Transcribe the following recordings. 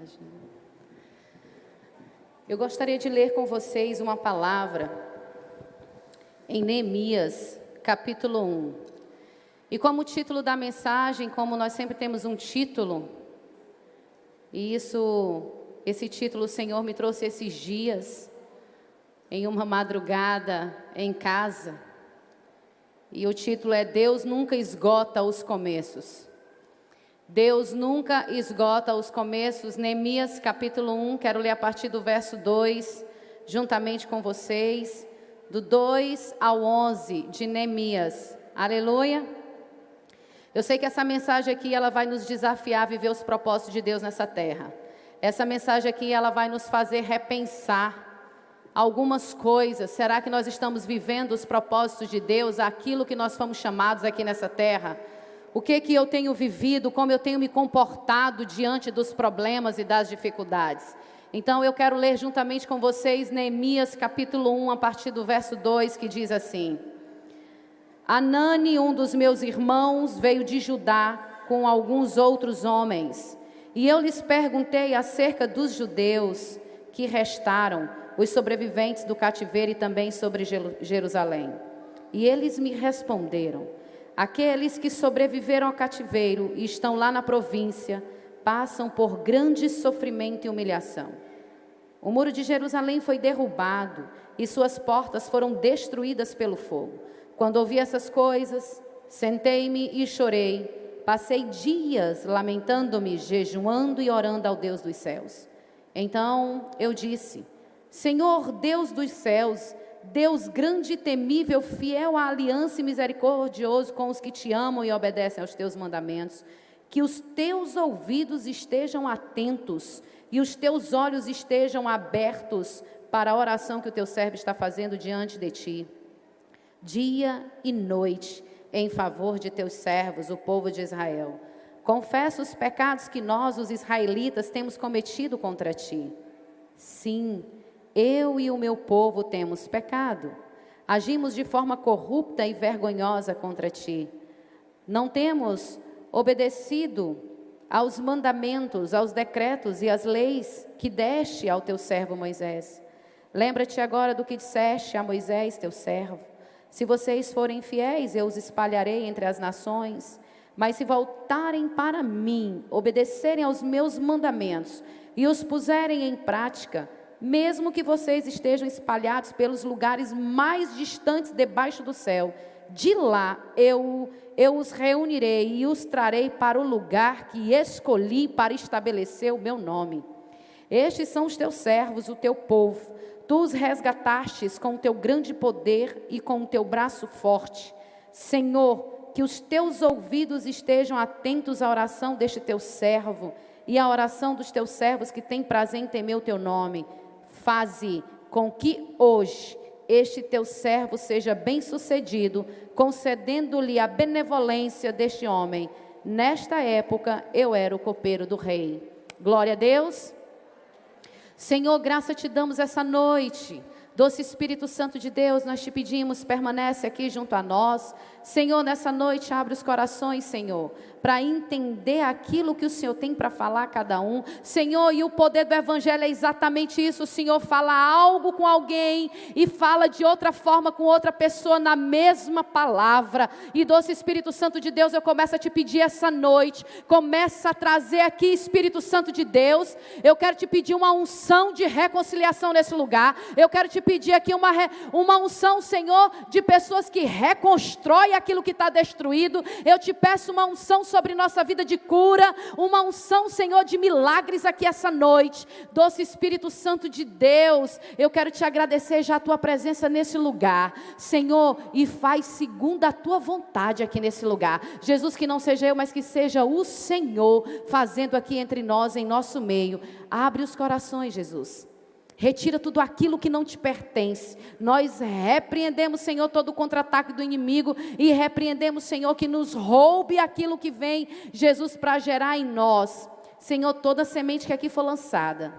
mensagem. Eu gostaria de ler com vocês uma palavra em Neemias, capítulo 1. E como título da mensagem, como nós sempre temos um título, e esse título o Senhor me trouxe esses dias, em uma madrugada em casa, e o título é Deus nunca esgota os começos. Deus nunca esgota os começos. Neemias capítulo 1, quero ler a partir do verso 2, juntamente com vocês, do 2 ao 11 de Neemias. Aleluia. Eu sei que essa mensagem aqui, ela vai nos desafiar a viver os propósitos de Deus nessa terra. Essa mensagem aqui, ela vai nos fazer repensar algumas coisas. Será que nós estamos vivendo os propósitos de Deus, aquilo que nós fomos chamados aqui nessa terra? O que eu tenho vivido, como eu tenho me comportado diante dos problemas e das dificuldades? Então eu quero ler juntamente com vocês Neemias capítulo 1, a partir do verso 2, que diz assim: Anani, um dos meus irmãos, veio de Judá com alguns outros homens, e eu lhes perguntei acerca dos judeus que restaram, os sobreviventes do cativeiro, e também sobre Jerusalém. E eles me responderam: aqueles que sobreviveram ao cativeiro e estão lá na província, passam por grande sofrimento e humilhação. O muro de Jerusalém foi derrubado e suas portas foram destruídas pelo fogo. Quando ouvi essas coisas, sentei-me e chorei. Passei dias lamentando-me, jejuando e orando ao Deus dos céus. Então eu disse: Senhor, Deus dos céus, Deus grande e temível, fiel à aliança e misericordioso com os que te amam e obedecem aos teus mandamentos, que os teus ouvidos estejam atentos e os teus olhos estejam abertos para a oração que o teu servo está fazendo diante de ti, dia e noite, em favor de teus servos, o povo de Israel. Confessa os pecados que nós, os israelitas, temos cometido contra ti. Sim, eu e o meu povo temos pecado. Agimos de forma corrupta e vergonhosa contra ti. Não temos obedecido aos mandamentos, aos decretos e às leis que deste ao teu servo Moisés. Lembra-te agora do que disseste a Moisés, teu servo. Se vocês forem fiéis, eu os espalharei entre as nações. Mas se voltarem para mim, obedecerem aos meus mandamentos e os puserem em prática, mesmo que vocês estejam espalhados pelos lugares mais distantes debaixo do céu, de lá eu os reunirei e os trarei para o lugar que escolhi para estabelecer o meu nome. Estes são os teus servos, o teu povo. Tu os resgatastes com o teu grande poder e com o teu braço forte. Senhor, que os teus ouvidos estejam atentos à oração deste teu servo e à oração dos teus servos que têm prazer em temer o teu nome. Faze com que hoje este teu servo seja bem-sucedido, concedendo-lhe a benevolência deste homem. Nesta época eu era o copeiro do rei. Glória a Deus. Senhor, graça te damos essa noite. Doce Espírito Santo de Deus, nós te pedimos, permanece aqui junto a nós. Senhor, nessa noite abre os corações, Senhor, para entender aquilo que o Senhor tem para falar a cada um. Senhor, e o poder do Evangelho é exatamente isso. O Senhor fala algo com alguém e fala de outra forma com outra pessoa na mesma palavra. E doce Espírito Santo de Deus, eu começo a te pedir essa noite, começa a trazer aqui, Espírito Santo de Deus, eu quero te pedir uma unção de reconciliação nesse lugar. Eu quero te pedir aqui uma unção, Senhor, de pessoas que reconstrói aquilo que está destruído. Eu te peço uma unção sobre nossa vida de cura, uma unção, Senhor, de milagres aqui essa noite. Doce Espírito Santo de Deus, eu quero te agradecer já a tua presença nesse lugar, Senhor, e faz segundo a tua vontade aqui nesse lugar. Jesus, que não seja eu, mas que seja o Senhor fazendo aqui entre nós, em nosso meio. Abre os corações, Jesus. Retira tudo aquilo que não te pertence. Nós repreendemos, Senhor, todo o contra-ataque do inimigo. E repreendemos, Senhor, que nos roube aquilo que vem, Jesus, para gerar em nós, Senhor, toda semente que aqui for lançada.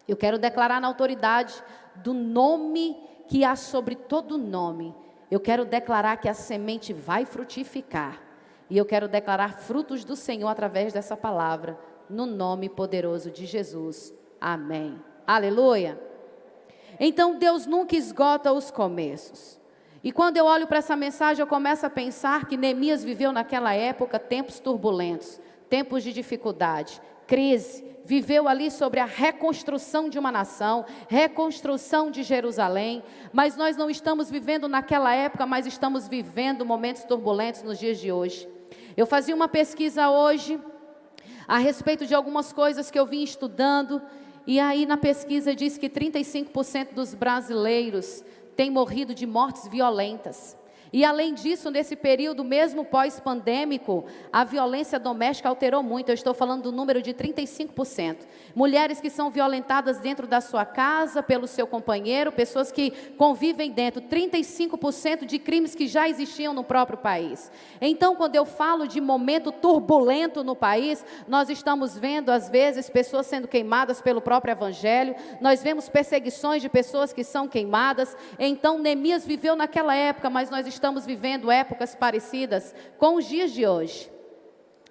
Eu quero declarar na autoridade do nome que há sobre todo nome. Eu quero declarar que a semente vai frutificar. E eu quero declarar frutos do Senhor através dessa palavra. no nome poderoso de Jesus. Amém. Aleluia. Então Deus nunca esgota os começos. E quando eu olho para essa mensagem, eu começo a pensar que Neemias viveu naquela época tempos turbulentos, tempos de dificuldade, crise. Viveu ali sobre a reconstrução de uma nação, reconstrução de Jerusalém. Mas nós não estamos vivendo naquela época, mas estamos vivendo momentos turbulentos nos dias de hoje. Eu fazia uma pesquisa hoje a respeito de algumas coisas que eu vim estudando. E aí na pesquisa diz que 35% dos brasileiros têm morrido de mortes violentas. E além disso, nesse período mesmo pós-pandêmico, a violência doméstica alterou muito. Eu estou falando do número de 35%. Mulheres que são violentadas dentro da sua casa, pelo seu companheiro, pessoas que convivem dentro, 35% de crimes que já existiam no próprio país. Então, quando eu falo de momento turbulento no país, nós estamos vendo, às vezes, pessoas sendo queimadas pelo próprio evangelho, nós vemos perseguições de pessoas que são queimadas. Então, Neemias viveu naquela época, mas nós estamos vivendo épocas parecidas com os dias de hoje.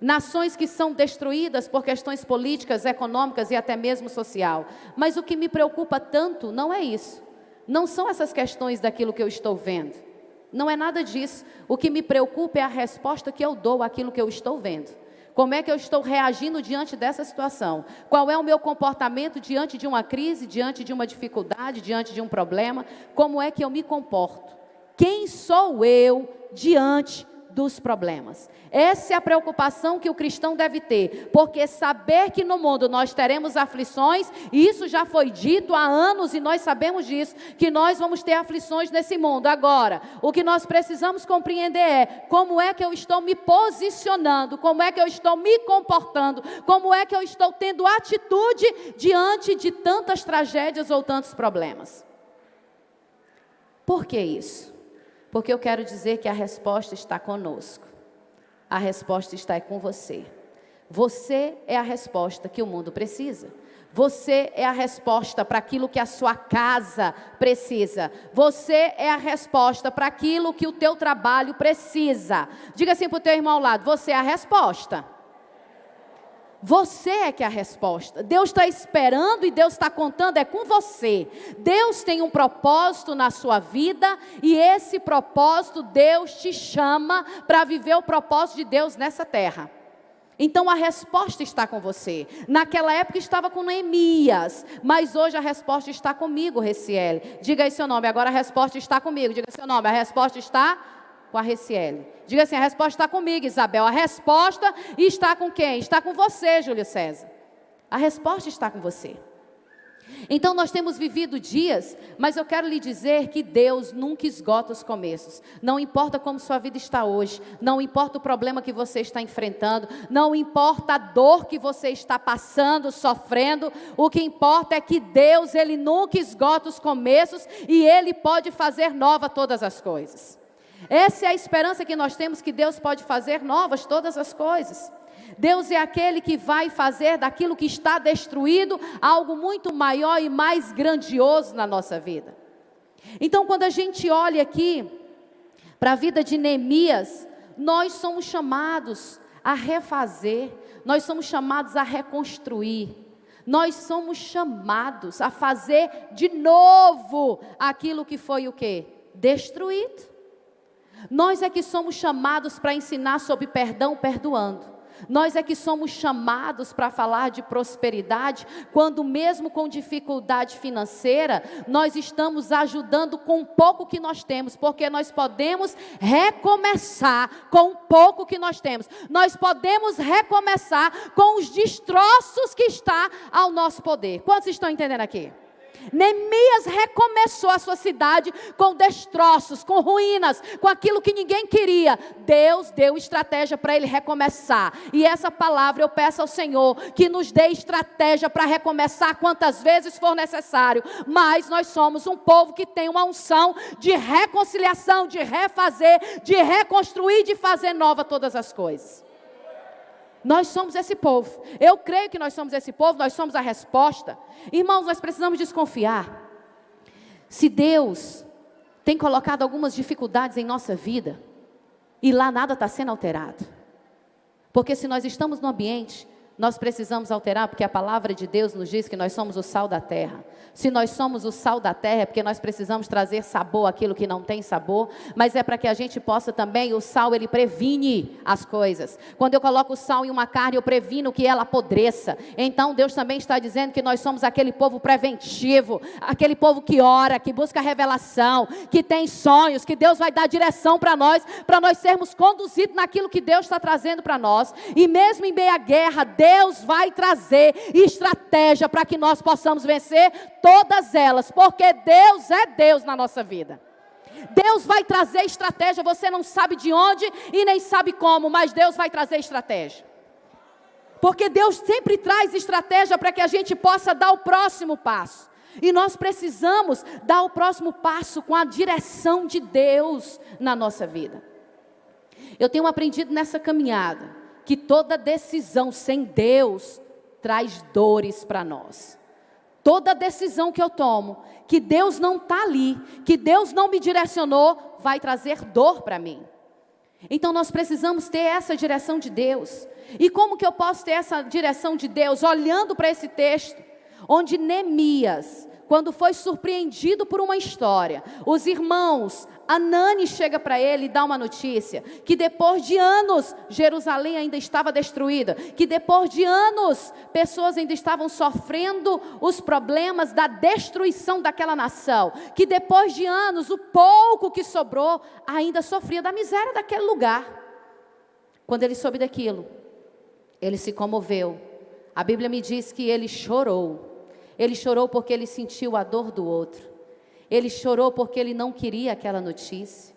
Nações que são destruídas por questões políticas, econômicas e até mesmo social. Mas o que me preocupa tanto não é isso. Não são essas questões daquilo que eu estou vendo. Não é nada disso. O que me preocupa é a resposta que eu dou àquilo que eu estou vendo. Como é que eu estou reagindo diante dessa situação? Qual é o meu comportamento diante de uma crise, diante de uma dificuldade, diante de um problema? Como é que eu me comporto? Quem sou eu diante dos problemas? Essa é a preocupação que o cristão deve ter, porque saber que no mundo nós teremos aflições, e isso já foi dito há anos e nós sabemos disso, que nós vamos ter aflições nesse mundo. Agora, o que nós precisamos compreender é como é que eu estou me posicionando, como é que eu estou me comportando, como é que eu estou tendo atitude diante de tantas tragédias ou tantos problemas. Por que isso? Porque eu quero dizer que a resposta está conosco. A resposta está com você. Você é a resposta que o mundo precisa. Você é a resposta para aquilo que a sua casa precisa. Você é a resposta para aquilo que o teu trabalho precisa. Diga assim para o teu irmão ao lado: você é a resposta. Você é que é a resposta. Deus está esperando e Deus está contando é com você. Deus tem um propósito na sua vida e esse propósito Deus te chama para viver o propósito de Deus nessa terra. Então a resposta está com você. Naquela época estava com Neemias, mas hoje a resposta está comigo, Reciele. Diga aí seu nome, agora a resposta está comigo. Diga seu nome, a resposta está com a Reciele. Diga assim: a resposta está comigo, Isabel. A resposta está com quem? Está com você, Júlio César. A resposta está com você. Então nós temos vivido dias, mas eu quero lhe dizer que Deus nunca esgota os começos. Não importa como sua vida está hoje, não importa o problema que você está enfrentando, não importa a dor que você está passando, sofrendo, o que importa é que Deus, Ele nunca esgota os começos e Ele pode fazer nova todas as coisas. Essa é a esperança que nós temos, que Deus pode fazer novas todas as coisas. Deus é aquele que vai fazer daquilo que está destruído algo muito maior e mais grandioso na nossa vida. Então, quando a gente olha aqui para a vida de Neemias, nós somos chamados a refazer, nós somos chamados a reconstruir, nós somos chamados a fazer de novo aquilo que foi o quê? Destruído. Nós é que somos chamados para ensinar sobre perdão, perdoando. Nós é que somos chamados para falar de prosperidade, quando mesmo com dificuldade financeira, nós estamos ajudando com o pouco que nós temos, porque nós podemos recomeçar com o pouco que nós temos. Nós podemos recomeçar com os destroços que está ao nosso poder. Quantos estão entendendo aqui? Neemias recomeçou a sua cidade com destroços, com ruínas, com aquilo que ninguém queria. Deus deu estratégia para ele recomeçar. E essa palavra eu peço ao Senhor que nos dê estratégia para recomeçar quantas vezes for necessário. Mas nós somos um povo que tem uma unção de reconciliação, de refazer, de reconstruir, de fazer nova todas as coisas. Nós somos esse povo. Eu creio que nós somos esse povo, nós somos a resposta. Irmãos, nós precisamos desconfiar. Se Deus tem colocado algumas dificuldades em nossa vida, e lá nada está sendo alterado. Porque se nós estamos no ambiente nós precisamos alterar, porque a palavra de Deus nos diz que nós somos o sal da terra. Se nós somos o sal da terra, é porque nós precisamos trazer sabor àquilo que não tem sabor, mas é para que a gente possa também, o sal ele previne as coisas. Quando eu coloco o sal em uma carne, eu previno que ela apodreça. Então Deus também está dizendo que nós somos aquele povo preventivo, aquele povo que ora, que busca revelação, que tem sonhos, que Deus vai dar direção para nós sermos conduzidos naquilo que Deus está trazendo para nós. E mesmo em meio à guerra, Deus vai trazer estratégia para que nós possamos vencer todas elas, porque Deus é Deus na nossa vida. Deus vai trazer estratégia, você não sabe de onde e nem sabe como, mas Deus vai trazer estratégia. Porque Deus sempre traz estratégia para que a gente possa dar o próximo passo. E nós precisamos dar o próximo passo com a direção de Deus na nossa vida. Eu tenho aprendido nessa caminhada que toda decisão sem Deus traz dores para nós. Toda decisão que eu tomo, que Deus não está ali, que Deus não me direcionou, vai trazer dor para mim. Então nós precisamos ter essa direção de Deus. E como que eu posso ter essa direção de Deus? Olhando para esse texto, onde Neemias, quando foi surpreendido por uma história, os irmãos, Anani chega para ele e dá uma notícia, que depois de anos, Jerusalém ainda estava destruída, que depois de anos, pessoas ainda estavam sofrendo os problemas da destruição daquela nação, que depois de anos, o pouco que sobrou, ainda sofria da miséria daquele lugar. Quando ele soube daquilo, ele se comoveu. A Bíblia me diz que ele chorou. Ele chorou porque ele sentiu a dor do outro. Ele chorou porque ele não queria aquela notícia.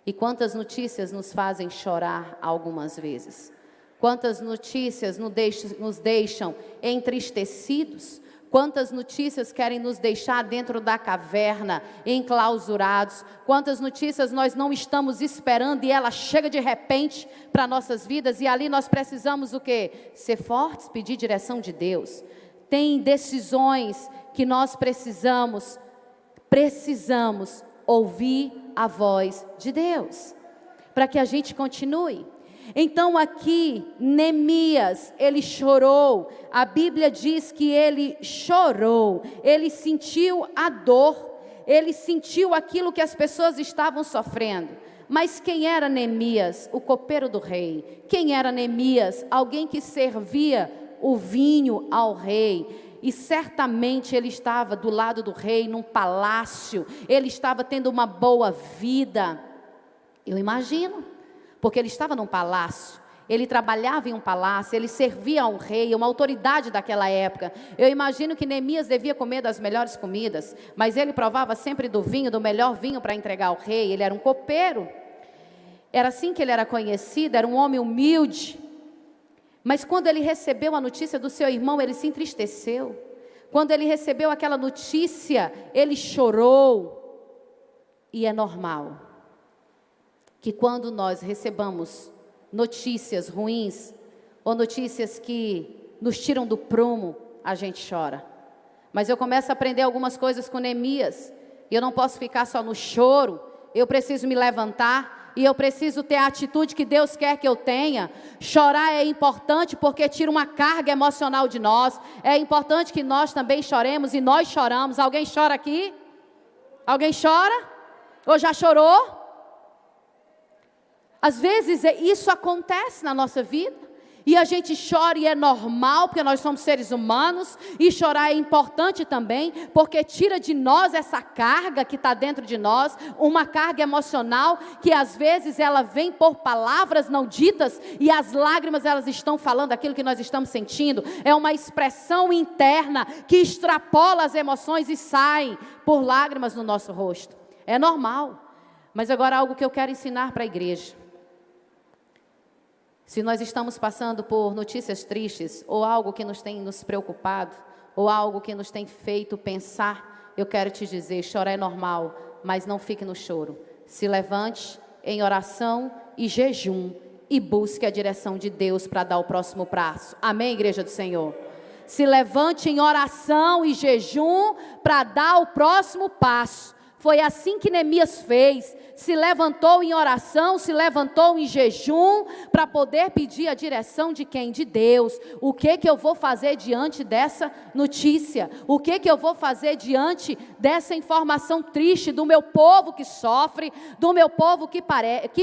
E quantas notícias nos fazem chorar algumas vezes? Quantas notícias nos deixam entristecidos? Quantas notícias querem nos deixar dentro da caverna, enclausurados? Quantas notícias nós não estamos esperando e ela chega de repente para nossas vidas? E ali nós precisamos o quê? Ser fortes, pedir direção de Deus. Tem decisões que nós precisamos ouvir a voz de Deus, para que a gente continue. Então aqui, Neemias, ele chorou, a Bíblia diz que ele chorou, ele sentiu a dor, ele sentiu aquilo que as pessoas estavam sofrendo. Mas quem era Neemias? O copeiro do rei. Quem era Neemias? Alguém que servia o vinho ao rei. E certamente ele estava do lado do rei, num palácio, ele estava tendo uma boa vida, eu imagino, porque ele estava num palácio, ele trabalhava em um palácio, ele servia a um rei, uma autoridade daquela época. Eu imagino que Neemias devia comer das melhores comidas, mas ele provava sempre do vinho, do melhor vinho para entregar ao rei. Ele era um copeiro, era assim que ele era conhecido, era um homem humilde. Mas quando ele recebeu a notícia do seu irmão, ele se entristeceu. Quando ele recebeu aquela notícia, ele chorou. E é normal que quando nós recebamos notícias ruins, ou notícias que nos tiram do prumo, a gente chora. Mas eu começo a aprender algumas coisas com Neemias. E eu não posso ficar só no choro, eu preciso me levantar. E eu preciso ter a atitude que Deus quer que eu tenha. Chorar é importante porque tira uma carga emocional de nós. É importante que nós também choremos e nós choramos. Alguém chora aqui? Alguém chora? Ou já chorou? Às vezes isso acontece na nossa vida. E a gente chora e é normal, porque nós somos seres humanos. E chorar é importante também, porque tira de nós essa carga que está dentro de nós. Uma carga emocional que às vezes ela vem por palavras não ditas. E as lágrimas elas estão falando aquilo que nós estamos sentindo. É uma expressão interna que extrapola as emoções e sai por lágrimas no nosso rosto. É normal. Mas agora algo que eu quero ensinar para a igreja. Se nós estamos passando por notícias tristes, ou algo que nos tem nos preocupado, ou algo que nos tem feito pensar, eu quero te dizer, chorar é normal, mas não fique no choro. Se levante em oração e jejum, e busque a direção de Deus para dar o próximo passo. Amém, igreja do Senhor? Se levante em oração e jejum para dar o próximo passo. Foi assim que Neemias fez, se levantou em oração, se levantou em jejum, para poder pedir a direção de quem? De Deus. O que eu vou fazer diante dessa notícia? O que eu vou fazer diante dessa informação triste do meu povo que sofre, do meu povo que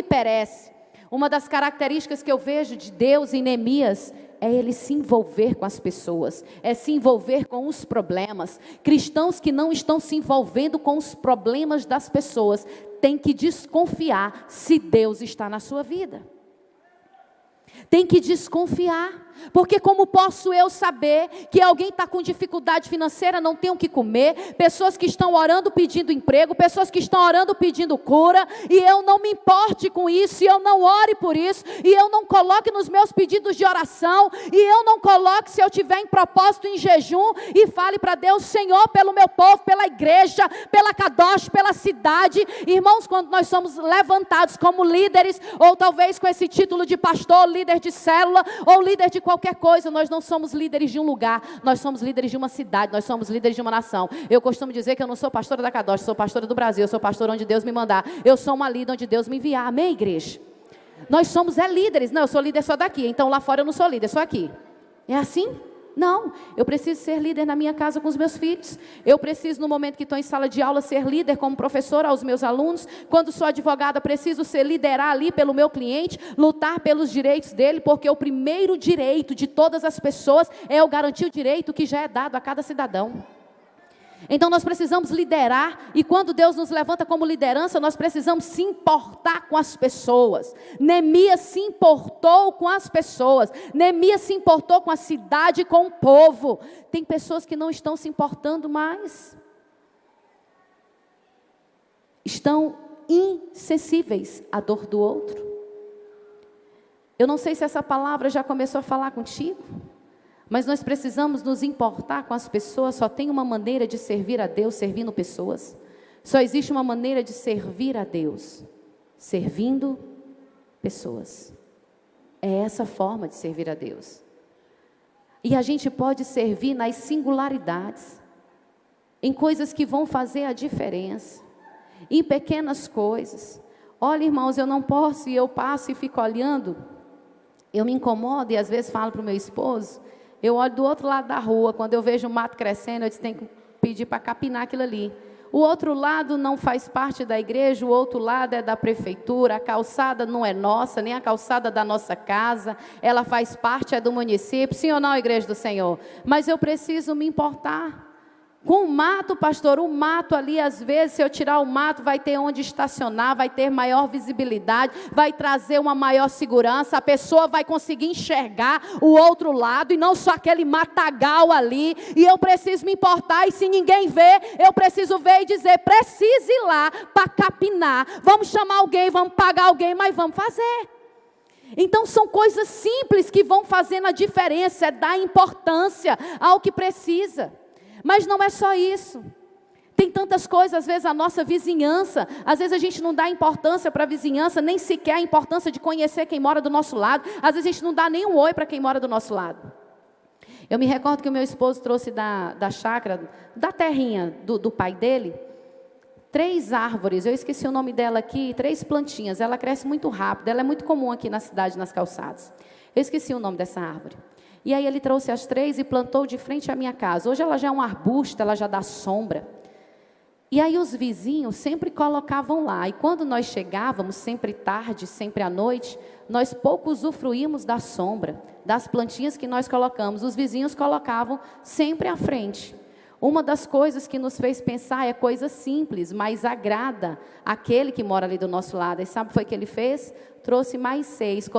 perece? Uma das características que eu vejo de Deus em Neemias é ele se envolver com as pessoas, é se envolver com os problemas. Cristãos que não estão se envolvendo com os problemas das pessoas, têm que desconfiar se Deus está na sua vida. Tem que desconfiar. Porque como posso eu saber que alguém está com dificuldade financeira, não tem o que comer, pessoas que estão orando pedindo emprego, pessoas que estão orando pedindo cura, e eu não me importe com isso, e eu não ore por isso, e eu não coloque nos meus pedidos de oração, e eu não coloque, se eu tiver em propósito em jejum, e fale para Deus: Senhor, pelo meu povo, pela igreja, pela Kadosh, pela cidade. Irmãos, quando nós somos levantados como líderes, ou talvez com esse título de pastor, líder de célula, ou líder de qualquer coisa, nós não somos líderes de um lugar, nós somos líderes de uma cidade, nós somos líderes de uma nação. Eu costumo dizer que eu não sou pastora da Kadosh, sou pastora do Brasil, eu sou pastora onde Deus me mandar, eu sou uma líder onde Deus me enviar. Amém, igreja? Nós somos líderes. Não, eu sou líder só daqui, então lá fora eu não sou líder, só aqui. É assim? Não, eu preciso ser líder na minha casa com os meus filhos. Eu preciso, no momento que estou em sala de aula, ser líder como professora aos meus alunos. Quando sou advogada, preciso liderar ali pelo meu cliente, lutar pelos direitos dele, porque o primeiro direito de todas as pessoas é o garantir o direito que já é dado a cada cidadão. Então nós precisamos liderar, e quando Deus nos levanta como liderança, nós precisamos se importar com as pessoas. Neemias se importou com as pessoas, Neemias se importou com a cidade e com o povo. Tem pessoas que não estão se importando mais, estão insensíveis à dor do outro. Eu não sei se essa palavra já começou a falar contigo, mas nós precisamos nos importar com as pessoas. Só tem uma maneira de servir a Deus, servindo pessoas. Só existe uma maneira de servir a Deus, servindo pessoas. É essa forma de servir a Deus. E a gente pode servir nas singularidades, em coisas que vão fazer a diferença, em pequenas coisas. Olha, irmãos, eu não posso, e eu passo e fico olhando, eu me incomodo e às vezes falo para o meu esposo. Eu olho do outro lado da rua, quando eu vejo o mato crescendo, eu tenho que pedir para capinar aquilo ali. O outro lado não faz parte da igreja, o outro lado é da prefeitura, a calçada não é nossa, nem a calçada da nossa casa, ela faz parte, é do município, sim ou não, igreja do Senhor? Mas eu preciso me importar. Com o mato, pastor, o mato ali, às vezes, se eu tirar o mato, vai ter onde estacionar, vai ter maior visibilidade, vai trazer uma maior segurança, a pessoa vai conseguir enxergar o outro lado, e não só aquele matagal ali, e eu preciso me importar, e se ninguém vê, eu preciso ver e dizer: preciso ir lá para capinar, vamos chamar alguém, vamos pagar alguém, mas vamos fazer. Então são coisas simples que vão fazendo a diferença, é dar importância ao que precisa. Mas não é só isso. Tem tantas coisas, às vezes a nossa vizinhança, às vezes a gente não dá importância para a vizinhança, nem sequer a importância de conhecer quem mora do nosso lado. Às vezes a gente não dá nem um oi para quem mora do nosso lado. Eu me recordo que o meu esposo trouxe da chácara, da terrinha do pai dele, 3 árvores, eu esqueci o nome dela aqui, 3 plantinhas. Ela cresce muito rápido, ela é muito comum aqui na cidade, nas calçadas. Eu esqueci o nome dessa árvore. E aí ele trouxe as 3 e plantou de frente à minha casa. Hoje ela já é um arbusto, ela já dá sombra. E aí os vizinhos sempre colocavam lá. E quando nós chegávamos, sempre tarde, sempre à noite, nós pouco usufruímos da sombra, das plantinhas que nós colocamos. Os vizinhos colocavam sempre à frente. Uma das coisas que nos fez pensar é coisa simples, mas agrada aquele que mora ali do nosso lado. E sabe o que foi que ele fez? Trouxe mais 6,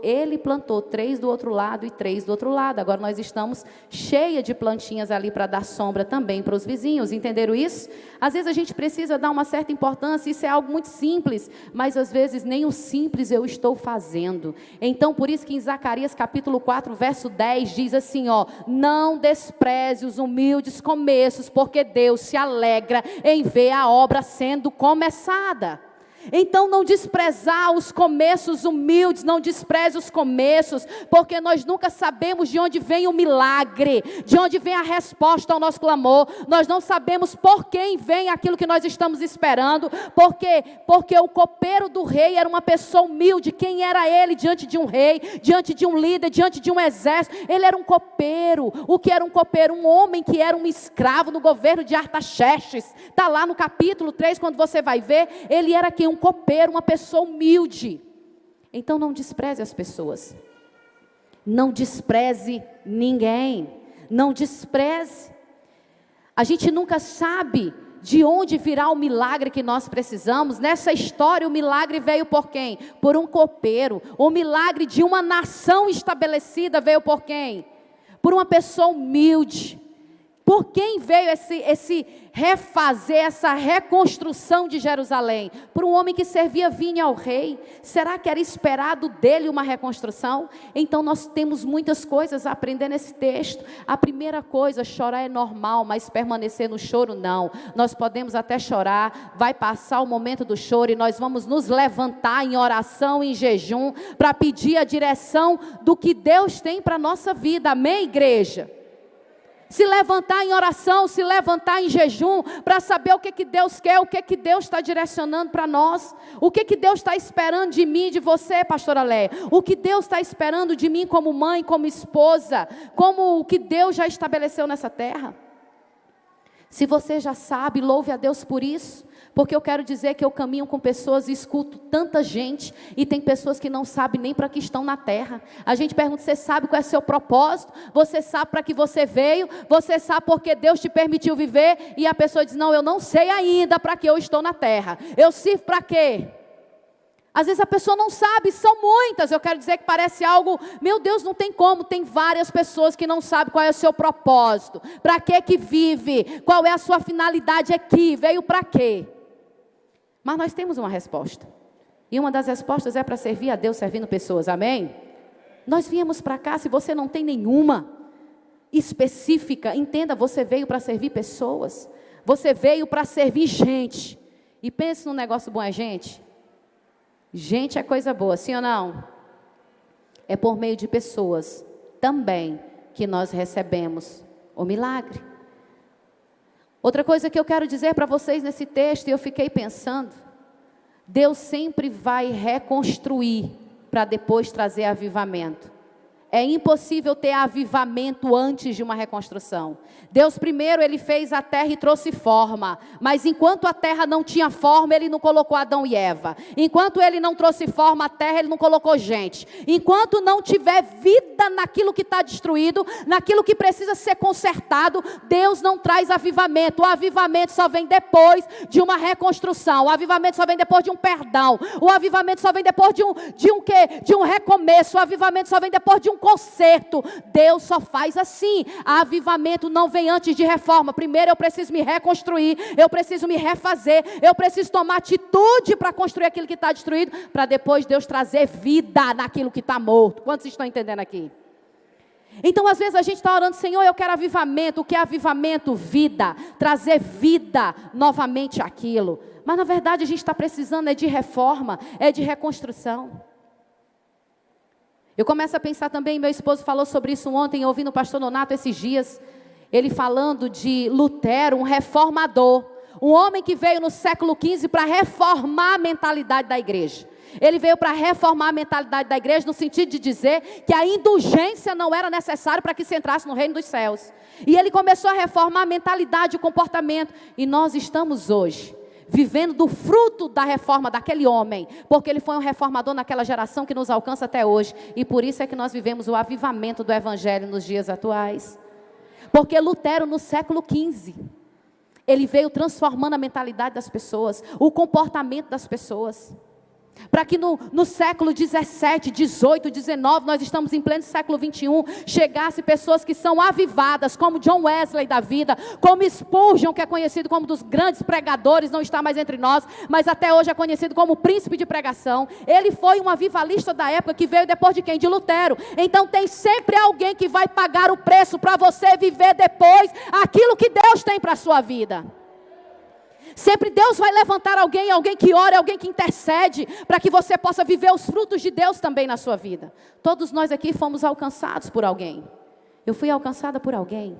ele plantou 3 do outro lado e 3 do outro lado. Agora nós estamos cheia de plantinhas ali para dar sombra também para os vizinhos. Entenderam isso? Às vezes a gente precisa dar uma certa importância, isso é algo muito simples, mas às vezes nem o simples eu estou fazendo. Então por isso que em Zacarias capítulo 4, verso 10 diz assim, não despreze os humildes começos, porque Deus se alegra em ver a obra sendo começada. Então não desprezar os começos humildes, não despreze os começos, porque nós nunca sabemos de onde vem o milagre, de onde vem a resposta ao nosso clamor. Nós não sabemos por quem vem aquilo que nós estamos esperando, porque o copeiro do rei era uma pessoa humilde. Quem era ele diante de um rei, diante de um líder, diante de um exército? Ele era um copeiro. O que era um copeiro? Um homem que era um escravo no governo de Artaxerxes. Está lá no capítulo 3, quando você vai ver, ele era quem? Um copeiro, uma pessoa humilde. Então não despreze as pessoas. Não despreze ninguém. Não despreze. A gente nunca sabe de onde virá o milagre que nós precisamos. Nessa história, o milagre veio por quem? Por um copeiro. O milagre de uma nação estabelecida veio por quem? Por uma pessoa humilde. Por quem veio esse refazer, essa reconstrução de Jerusalém? Por um homem que servia vinho ao rei. Será que era esperado dele uma reconstrução? Então nós temos muitas coisas a aprender nesse texto. A primeira coisa, chorar é normal, mas permanecer no choro não. Nós podemos até chorar, vai passar o momento do choro e nós vamos nos levantar em oração, em jejum, para pedir a direção do que Deus tem para a nossa vida. Amém, igreja? Se levantar em oração, se levantar em jejum, para saber o que Deus quer, o que Deus está direcionando para nós, o que Deus está esperando de mim, de você, pastora Léa, o que Deus está esperando de mim como mãe, como esposa, como o que Deus já estabeleceu nessa terra. Se você já sabe, louve a Deus por isso. Porque eu quero dizer que eu caminho com pessoas e escuto tanta gente, e tem pessoas que não sabem nem para que estão na terra. A gente pergunta, você sabe qual é o seu propósito? Você sabe para que você veio? Você sabe porque Deus te permitiu viver? E a pessoa diz, não, eu não sei ainda para que eu estou na terra. Eu sirvo para quê? Às vezes a pessoa não sabe, são muitas. Eu quero dizer que parece algo, meu Deus, não tem como. Tem várias pessoas que não sabem qual é o seu propósito. Para que vive? Qual é a sua finalidade aqui? Veio para quê? Mas nós temos uma resposta. E uma das respostas é para servir a Deus servindo pessoas. Amém? Nós viemos para cá, se você não tem nenhuma específica, entenda, você veio para servir pessoas. Você veio para servir gente. E pense num negócio bom, é gente? Gente é coisa boa, sim ou não? É por meio de pessoas também que nós recebemos o milagre. Outra coisa que eu quero dizer para vocês nesse texto, e eu fiquei pensando, Deus sempre vai reconstruir para depois trazer avivamento. É impossível ter avivamento antes de uma reconstrução. Deus primeiro, Ele fez a terra e trouxe forma. Mas enquanto a terra não tinha forma, Ele não colocou Adão e Eva. Enquanto Ele não trouxe forma à terra, Ele não colocou gente. Enquanto não tiver vida naquilo que está destruído, naquilo que precisa ser consertado, Deus não traz avivamento. O avivamento só vem depois de uma reconstrução. O avivamento só vem depois de um perdão. O avivamento só vem depois de um recomeço. O avivamento só vem depois de um conserto. Deus só faz assim. Avivamento não vem antes de reforma. Primeiro eu preciso me reconstruir, eu preciso me refazer, eu preciso tomar atitude para construir aquilo que está destruído, para depois Deus trazer vida naquilo que está morto. Quantos estão entendendo aqui? Então às vezes a gente está orando, Senhor, eu quero avivamento. O que é avivamento? Vida, trazer vida novamente àquilo. Mas na verdade a gente está precisando é de reforma, é de reconstrução. Eu começo a pensar também, meu esposo falou sobre isso ontem, ouvindo o pastor Nonato esses dias, ele falando de Lutero, um reformador, um homem que veio no século XV para reformar a mentalidade da igreja. Ele veio para reformar a mentalidade da igreja no sentido de dizer que a indulgência não era necessária para que se entrasse no reino dos céus. E ele começou a reformar a mentalidade e o comportamento. E nós estamos hoje vivendo do fruto da reforma daquele homem, porque ele foi um reformador naquela geração que nos alcança até hoje, e por isso é que nós vivemos o avivamento do evangelho nos dias atuais. Porque Lutero no século XV, ele veio transformando a mentalidade das pessoas, o comportamento das pessoas, para que no século 17, 18, 19, nós estamos em pleno século 21, chegasse pessoas que são avivadas, como John Wesley da vida, como Spurgeon, que é conhecido como um dos grandes pregadores, não está mais entre nós, mas até hoje é conhecido como o príncipe de pregação. Ele foi um avivalista da época, que veio depois de quem? De Lutero. Então tem sempre alguém que vai pagar o preço para você viver depois aquilo que Deus tem para a sua vida. Sempre Deus vai levantar alguém que ora, alguém que intercede, para que você possa viver os frutos de Deus também na sua vida. Todos nós aqui fomos alcançados por alguém. Eu fui alcançada por alguém.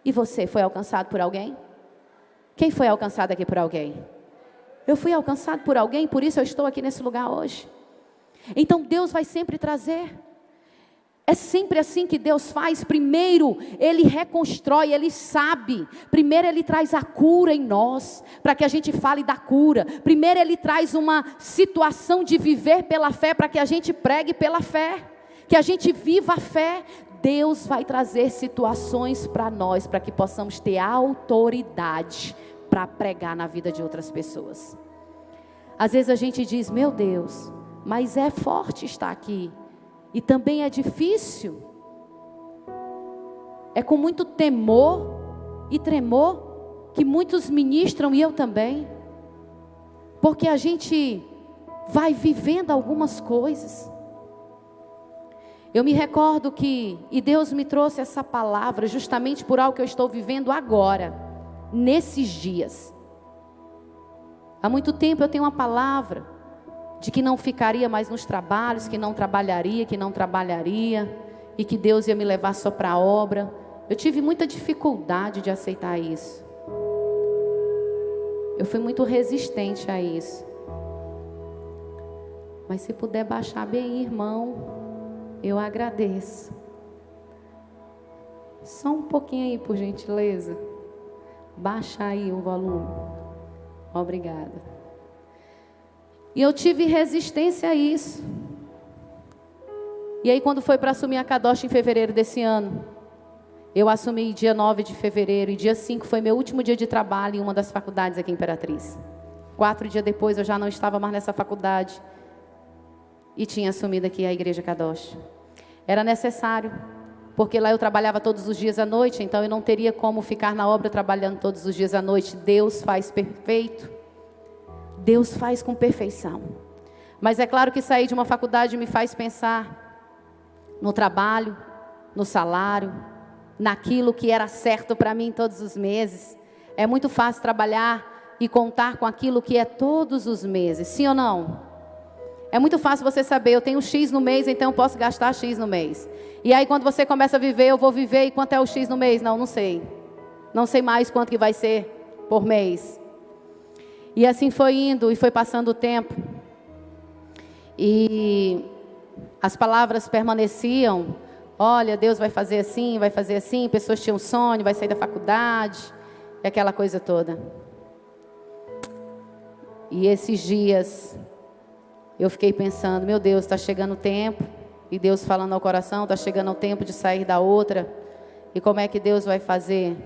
E você foi alcançado por alguém? Quem foi alcançado aqui por alguém? Eu fui alcançado por alguém, por isso eu estou aqui nesse lugar hoje. Então Deus vai sempre trazer. É sempre assim que Deus faz. Primeiro Ele reconstrói, Ele sabe. Primeiro Ele traz a cura em nós, para que a gente fale da cura. Primeiro Ele traz uma situação de viver pela fé, para que a gente pregue pela fé, que a gente viva a fé. Deus vai trazer situações para nós, para que possamos ter autoridade para pregar na vida de outras pessoas. Às vezes a gente diz, meu Deus, mas é forte estar aqui. E também é difícil. É com muito temor e tremor que muitos ministram, e eu também. Porque a gente vai vivendo algumas coisas. Eu me recordo e Deus me trouxe essa palavra justamente por algo que eu estou vivendo agora, nesses dias. Há muito tempo eu tenho uma palavra de que não ficaria mais nos trabalhos, que não trabalharia, e que Deus ia me levar só para a obra. Eu tive muita dificuldade de aceitar isso. Eu fui muito resistente a isso. Mas se puder baixar bem, irmão, eu agradeço. Só um pouquinho aí, por gentileza. Baixa aí o volume. Obrigada. E eu tive resistência a isso. E aí quando foi para assumir a Kadosh em fevereiro desse ano, eu assumi dia 9 de fevereiro, e dia 5 foi meu último dia de trabalho em uma das faculdades aqui em Imperatriz. 4 dias depois eu já não estava mais nessa faculdade e tinha assumido aqui a igreja Kadosh. Era necessário, porque lá eu trabalhava todos os dias à noite, então eu não teria como ficar na obra trabalhando todos os dias à noite. Deus faz perfeito. Deus faz com perfeição. Mas é claro que sair de uma faculdade me faz pensar no trabalho, no salário, naquilo que era certo para mim todos os meses. É muito fácil trabalhar e contar com aquilo que é todos os meses, sim ou não? É muito fácil você saber, eu tenho X no mês, então eu posso gastar X no mês. E aí quando você começa a viver, eu vou viver, e quanto é o X no mês? Não sei. Não sei mais quanto que vai ser por mês. E assim foi indo, e foi passando o tempo. E as palavras permaneciam. Olha, Deus vai fazer assim, pessoas tinham sonho, vai sair da faculdade, e aquela coisa toda. E esses dias, eu fiquei pensando, meu Deus, está chegando o tempo, e Deus falando ao coração, está chegando o tempo de sair da outra, e como é que Deus vai fazer?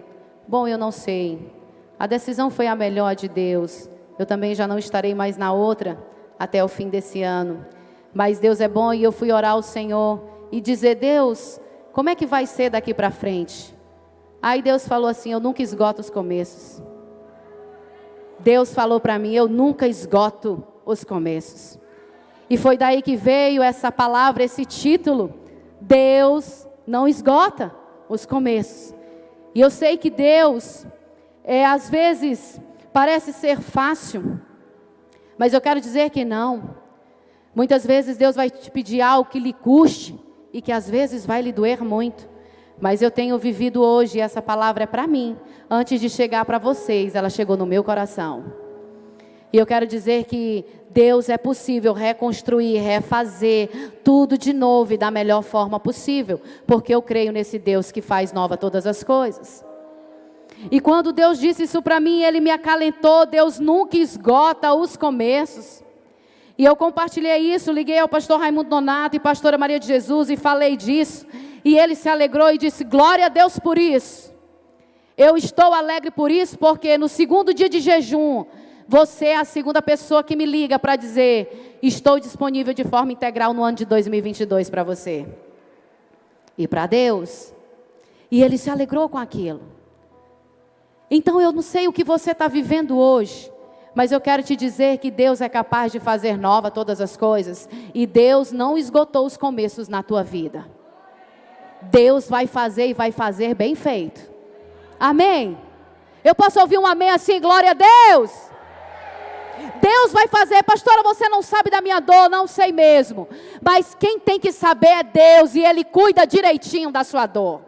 Bom, eu não sei, a decisão foi a melhor de Deus, eu também já não estarei mais na outra, até o fim desse ano, mas Deus é bom, e eu fui orar ao Senhor, e dizer, Deus, como é que vai ser daqui para frente? Aí Deus falou assim, eu nunca esgoto os começos. Deus falou para mim, eu nunca esgoto os começos. E foi daí que veio essa palavra, esse título, Deus não esgota os começos. E eu sei que Deus, às vezes, parece ser fácil, mas eu quero dizer que não. Muitas vezes Deus vai te pedir algo que lhe custe, e que às vezes vai lhe doer muito. Mas eu tenho vivido hoje, e essa palavra é para mim. Antes de chegar para vocês, ela chegou no meu coração. E eu quero dizer que Deus é possível reconstruir, refazer tudo de novo e da melhor forma possível. Porque eu creio nesse Deus que faz nova todas as coisas. E quando Deus disse isso para mim, Ele me acalentou. Deus nunca esgota os começos. E eu compartilhei isso, liguei ao pastor Raimundo Nonato e pastora Maria de Jesus e falei disso. E ele se alegrou e disse, glória a Deus por isso. Eu estou alegre por isso, porque no segundo dia de jejum, você é a segunda pessoa que me liga para dizer, estou disponível de forma integral no ano de 2022 para você. E para Deus. E ele se alegrou com aquilo. Então eu não sei o que você está vivendo hoje. Mas eu quero te dizer que Deus é capaz de fazer nova todas as coisas. E Deus não esgotou os começos na tua vida. Deus vai fazer e vai fazer bem feito. Amém? Eu posso ouvir um amém assim, glória a Deus? Deus vai fazer. Pastora, você não sabe da minha dor, não sei mesmo. Mas quem tem que saber é Deus, e Ele cuida direitinho da sua dor.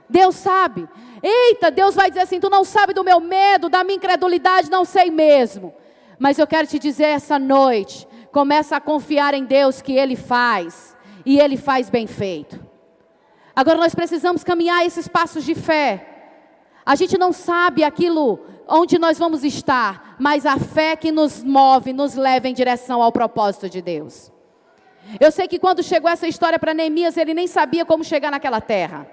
Deus sabe. Eita, Deus vai dizer assim, tu não sabe do meu medo, da minha incredulidade, não sei mesmo. Mas eu quero te dizer essa noite, começa a confiar em Deus que Ele faz, e Ele faz bem feito. Agora nós precisamos caminhar esses passos de fé. A gente não sabe aquilo onde nós vamos estar, mas a fé que nos move, nos leva em direção ao propósito de Deus. Eu sei que quando chegou essa história para Neemias, ele nem sabia como chegar naquela terra.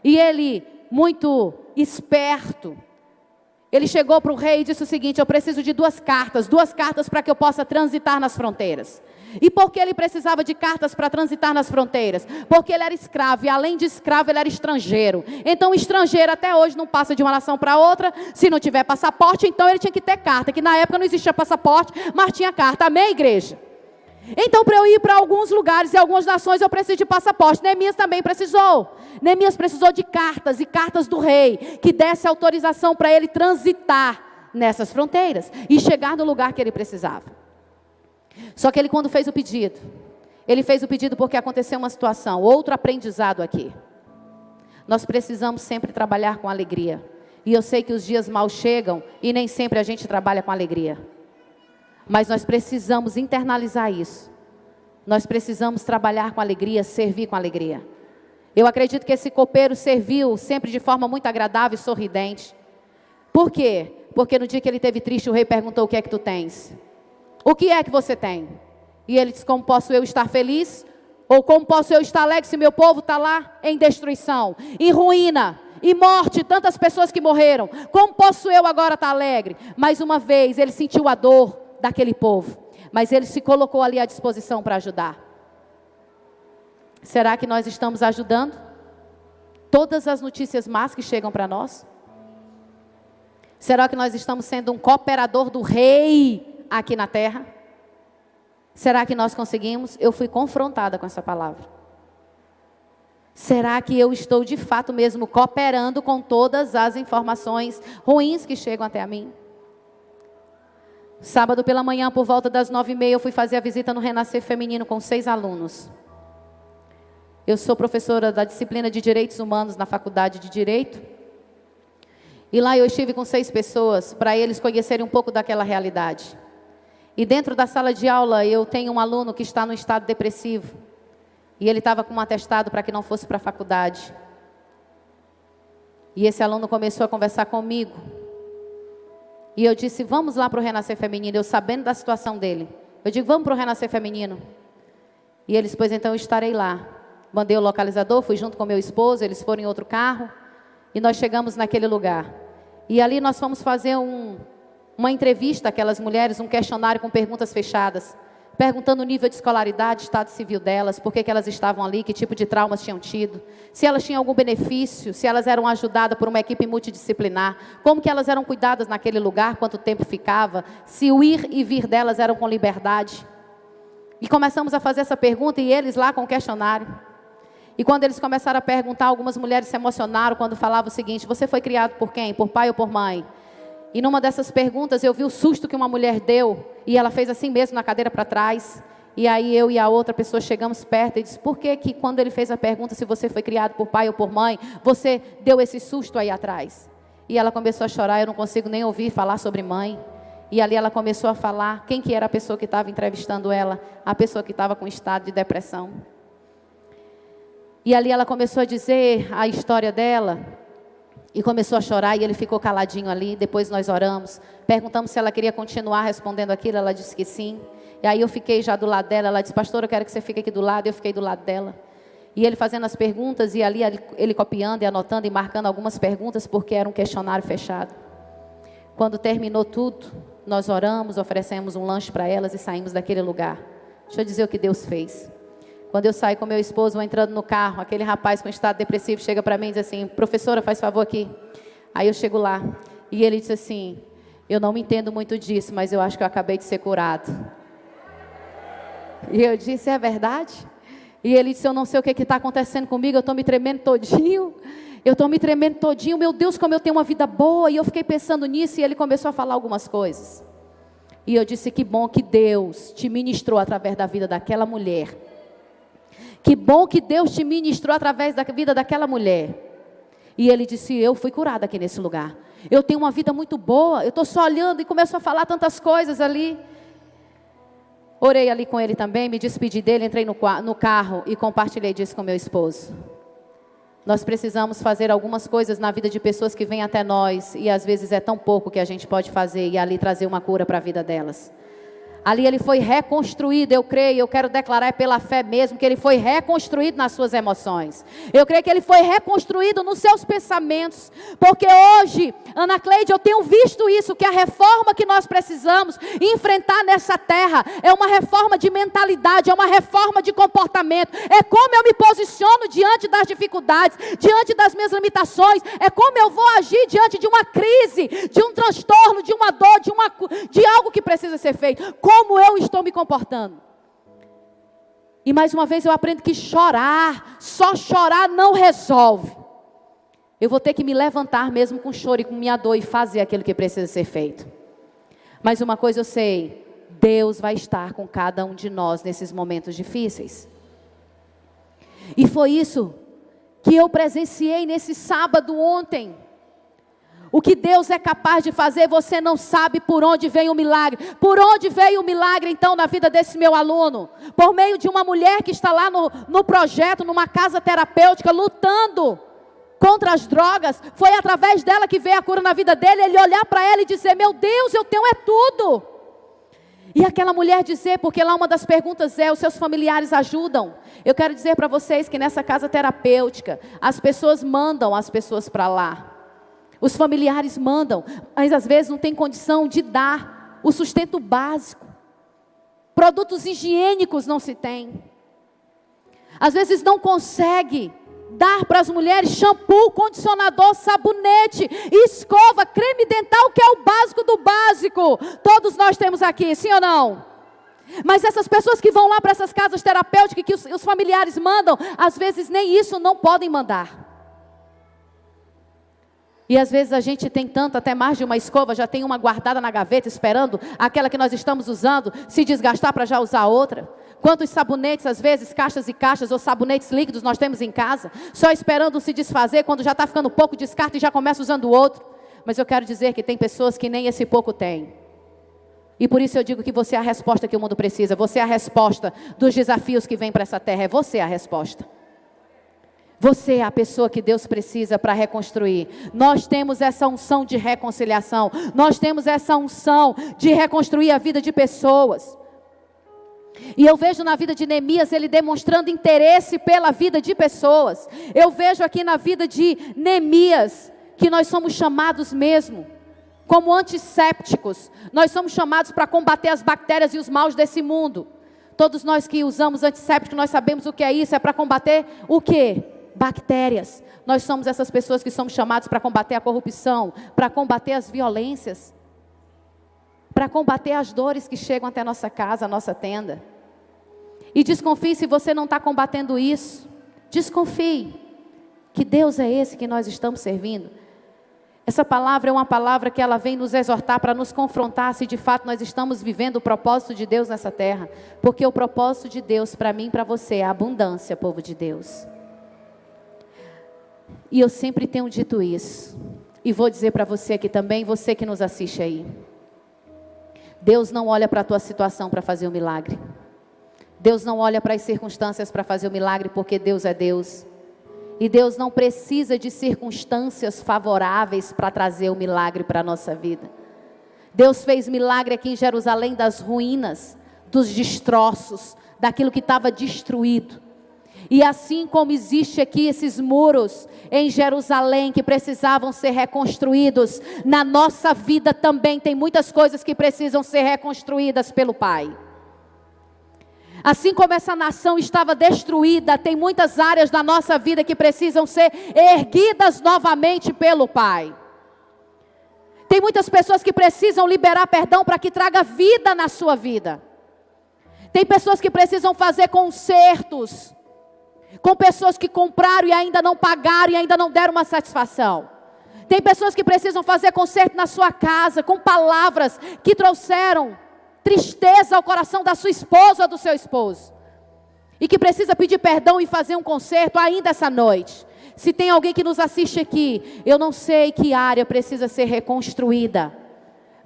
E ele, muito esperto, ele chegou para o rei e disse o seguinte: eu preciso de duas cartas para que eu possa transitar nas fronteiras. E por que ele precisava de cartas para transitar nas fronteiras? Porque ele era escravo, e além de escravo, ele era estrangeiro. Então o estrangeiro até hoje não passa de uma nação para outra, se não tiver passaporte, então ele tinha que ter carta, que na época não existia passaporte, mas tinha carta. Amém, igreja? Então, para eu ir para alguns lugares e algumas nações, eu preciso de passaporte. Neemias também precisou. Neemias precisou de cartas, e cartas do rei, que desse autorização para ele transitar nessas fronteiras e chegar no lugar que ele precisava. Só que ele, quando fez o pedido, ele fez o pedido porque aconteceu uma situação, outro aprendizado aqui. Nós precisamos sempre trabalhar com alegria. E eu sei que os dias maus chegam e nem sempre a gente trabalha com alegria. Mas nós precisamos internalizar isso. Nós precisamos trabalhar com alegria, servir com alegria. Eu acredito que esse copeiro serviu sempre de forma muito agradável e sorridente. Por quê? Porque no dia que ele esteve triste, o rei perguntou: o que é que tu tens? O que é que você tem? E ele disse: como posso eu estar feliz? Ou como posso eu estar alegre se meu povo está lá em destruição, em ruína, em morte, tantas pessoas que morreram? Como posso eu agora estar alegre? Mais uma vez, ele sentiu a dor daquele povo, mas ele se colocou ali à disposição para ajudar. Será que nós estamos ajudando todas as notícias más que chegam para nós? Será que nós estamos sendo um cooperador do rei aqui na terra? Será que nós conseguimos? Eu fui confrontada com essa palavra. Será que eu estou de fato mesmo cooperando com todas as informações ruins que chegam até a mim? Sábado pela manhã, por volta das 9h30, eu fui fazer a visita no Renascer Feminino com 6 alunos. Eu sou professora da disciplina de Direitos Humanos na Faculdade de Direito. E lá eu estive com 6 pessoas, para eles conhecerem um pouco daquela realidade. E dentro da sala de aula, eu tenho um aluno que está no estado depressivo. E ele estava com um atestado para que não fosse para a faculdade. E esse aluno começou a conversar comigo. E eu disse: vamos lá para o Renascer Feminino. Eu sabendo da situação dele, eu digo: vamos para o Renascer Feminino. E eles: pois então eu estarei lá. Mandei o localizador, fui junto com meu esposo, eles foram em outro carro. E nós chegamos naquele lugar. E ali nós fomos fazer uma entrevista àquelas mulheres, um questionário com perguntas fechadas, perguntando o nível de escolaridade, estado civil delas, por que elas estavam ali, que tipo de traumas tinham tido, se elas tinham algum benefício, se elas eram ajudadas por uma equipe multidisciplinar, como que elas eram cuidadas naquele lugar, quanto tempo ficava, se o ir e vir delas eram com liberdade. E começamos a fazer essa pergunta, e eles lá com o questionário. E quando eles começaram a perguntar, algumas mulheres se emocionaram quando falavam o seguinte: você foi criado por quem? Por pai ou por mãe? E numa dessas perguntas eu vi o susto que uma mulher deu, e ela fez assim mesmo na cadeira para trás. E aí eu e a outra pessoa chegamos perto e disse: por que que quando ele fez a pergunta se você foi criado por pai ou por mãe, você deu esse susto aí atrás? E ela começou a chorar, eu não consigo nem ouvir falar sobre mãe. E ali ela começou a falar quem que era a pessoa que estava entrevistando ela, a pessoa que estava com estado de depressão. E ali ela começou a dizer a história dela, e começou a chorar, e ele ficou caladinho ali. Depois nós oramos, perguntamos se ela queria continuar respondendo aquilo, ela disse que sim. E aí eu fiquei já do lado dela, ela disse: pastor, eu quero que você fique aqui do lado. Eu fiquei do lado dela. E ele fazendo as perguntas, e ali ele copiando e anotando e marcando algumas perguntas, porque era um questionário fechado. Quando terminou tudo, nós oramos, oferecemos um lanche para elas e saímos daquele lugar. Deixa eu dizer o que Deus fez. Quando eu saí com meu esposo, entrando no carro, aquele rapaz com estado depressivo chega para mim e diz assim: professora, faz favor aqui. Aí eu chego lá, e ele diz assim: eu não me entendo muito disso, mas eu acho que eu acabei de ser curado. E eu disse: é verdade? E ele disse: eu não sei o que está acontecendo comigo, eu estou me tremendo todinho. Eu estou me tremendo todinho, meu Deus, como eu tenho uma vida boa. E eu fiquei pensando nisso e ele começou a falar algumas coisas. E eu disse, que bom que Deus te ministrou através da vida daquela mulher. Que bom que Deus te ministrou através da vida daquela mulher. E ele disse, eu fui curada aqui nesse lugar. Eu tenho uma vida muito boa, eu estou só olhando e começou a falar tantas coisas ali. Orei ali com ele também, me despedi dele, entrei no carro e compartilhei disso com meu esposo. Nós precisamos fazer algumas coisas na vida de pessoas que vêm até nós e às vezes é tão pouco que a gente pode fazer e ali trazer uma cura para a vida delas. Ali ele foi reconstruído, eu creio, eu quero declarar pela fé mesmo, que ele foi reconstruído nas suas emoções. Eu creio que ele foi reconstruído nos seus pensamentos. Porque hoje, Ana Cleide, eu tenho visto isso, que a reforma que nós precisamos enfrentar nessa terra é uma reforma de mentalidade, é uma reforma de comportamento. É como eu me posiciono diante das dificuldades, diante das minhas limitações. É como eu vou agir diante de uma crise, de um transtorno, de uma dor, de algo que precisa ser feito. Como eu estou me comportando? E mais uma vez eu aprendo que chorar, só chorar não resolve. Eu vou ter que me levantar mesmo com choro e com minha dor e fazer aquilo que precisa ser feito. Mas uma coisa eu sei, Deus vai estar com cada um de nós nesses momentos difíceis. E foi isso que eu presenciei nesse sábado ontem. O que Deus é capaz de fazer, você não sabe por onde vem o milagre. Por onde veio o milagre então na vida desse meu aluno? Por meio de uma mulher que está lá no projeto, numa casa terapêutica, lutando contra as drogas. Foi através dela que veio a cura na vida dele. Ele olhar para ela e dizer, meu Deus, eu tenho é tudo. E aquela mulher dizer, porque lá uma das perguntas é, os seus familiares ajudam? Eu quero dizer para vocês que nessa casa terapêutica, as pessoas mandam as pessoas para lá. Os familiares mandam, mas às vezes não tem condição de dar o sustento básico. Produtos higiênicos não se tem. Às vezes não consegue dar para as mulheres shampoo, condicionador, sabonete, escova, creme dental, que é o básico do básico. Todos nós temos aqui, sim ou não? Mas essas pessoas que vão lá para essas casas terapêuticas, que os familiares mandam, às vezes nem isso não podem mandar. E às vezes a gente tem tanto, até mais de uma escova, já tem uma guardada na gaveta, esperando aquela que nós estamos usando se desgastar para já usar outra. Quantos sabonetes, às vezes, caixas e caixas, ou sabonetes líquidos nós temos em casa, só esperando se desfazer, quando já está ficando pouco, descarta e já começa usando o outro. Mas eu quero dizer que tem pessoas que nem esse pouco têm. E por isso eu digo que você é a resposta que o mundo precisa, você é a resposta dos desafios que vêm para essa terra, é você a resposta. Você é a pessoa que Deus precisa para reconstruir. Nós temos essa unção de reconciliação. Nós temos essa unção de reconstruir a vida de pessoas. E eu vejo na vida de Neemias ele demonstrando interesse pela vida de pessoas. Eu vejo aqui na vida de Neemias que nós somos chamados mesmo como antissépticos. Nós somos chamados para combater as bactérias e os maus desse mundo. Todos nós que usamos antisséptico, nós sabemos o que é isso. É para combater o quê? Bactérias. Nós somos essas pessoas que somos chamados para combater a corrupção, para combater as violências, para combater as dores que chegam até a nossa casa, a nossa tenda. E desconfie se você não está combatendo isso. Desconfie que Deus é esse que nós estamos servindo. Essa palavra é uma palavra que ela vem nos exortar para nos confrontar se de fato nós estamos vivendo o propósito de Deus nessa terra. Porque o propósito de Deus para mim e para você é a abundância, povo de Deus. E eu sempre tenho dito isso. E vou dizer para você aqui também, você que nos assiste aí. Deus não olha para a tua situação para fazer o milagre. Deus não olha para as circunstâncias para fazer o milagre, porque Deus é Deus. E Deus não precisa de circunstâncias favoráveis para trazer o milagre para a nossa vida. Deus fez milagre aqui em Jerusalém das ruínas, dos destroços, daquilo que estava destruído. E assim como existe aqui esses muros em Jerusalém que precisavam ser reconstruídos, na nossa vida também tem muitas coisas que precisam ser reconstruídas pelo Pai. Assim como essa nação estava destruída, tem muitas áreas da nossa vida que precisam ser erguidas novamente pelo Pai. Tem muitas pessoas que precisam liberar perdão para que traga vida na sua vida. Tem pessoas que precisam fazer consertos com pessoas que compraram e ainda não pagaram e ainda não deram uma satisfação. Tem pessoas que precisam fazer conserto na sua casa, com palavras que trouxeram tristeza ao coração da sua esposa ou do seu esposo. E que precisa pedir perdão e fazer um conserto ainda essa noite. Se tem alguém que nos assiste aqui, eu não sei que área precisa ser reconstruída.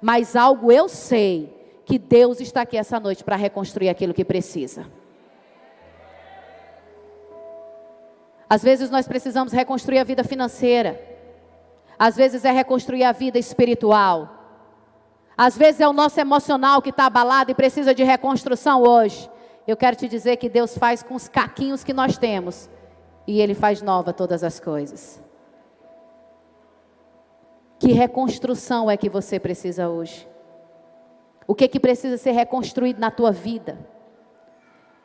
Mas algo eu sei, que Deus está aqui essa noite para reconstruir aquilo que precisa. Às vezes nós precisamos reconstruir a vida financeira. Às vezes é reconstruir a vida espiritual. Às vezes é o nosso emocional que está abalado e precisa de reconstrução hoje. Eu quero te dizer que Deus faz com os caquinhos que nós temos. E Ele faz nova todas as coisas. Que reconstrução é que você precisa hoje? O que precisa ser reconstruído na tua vida?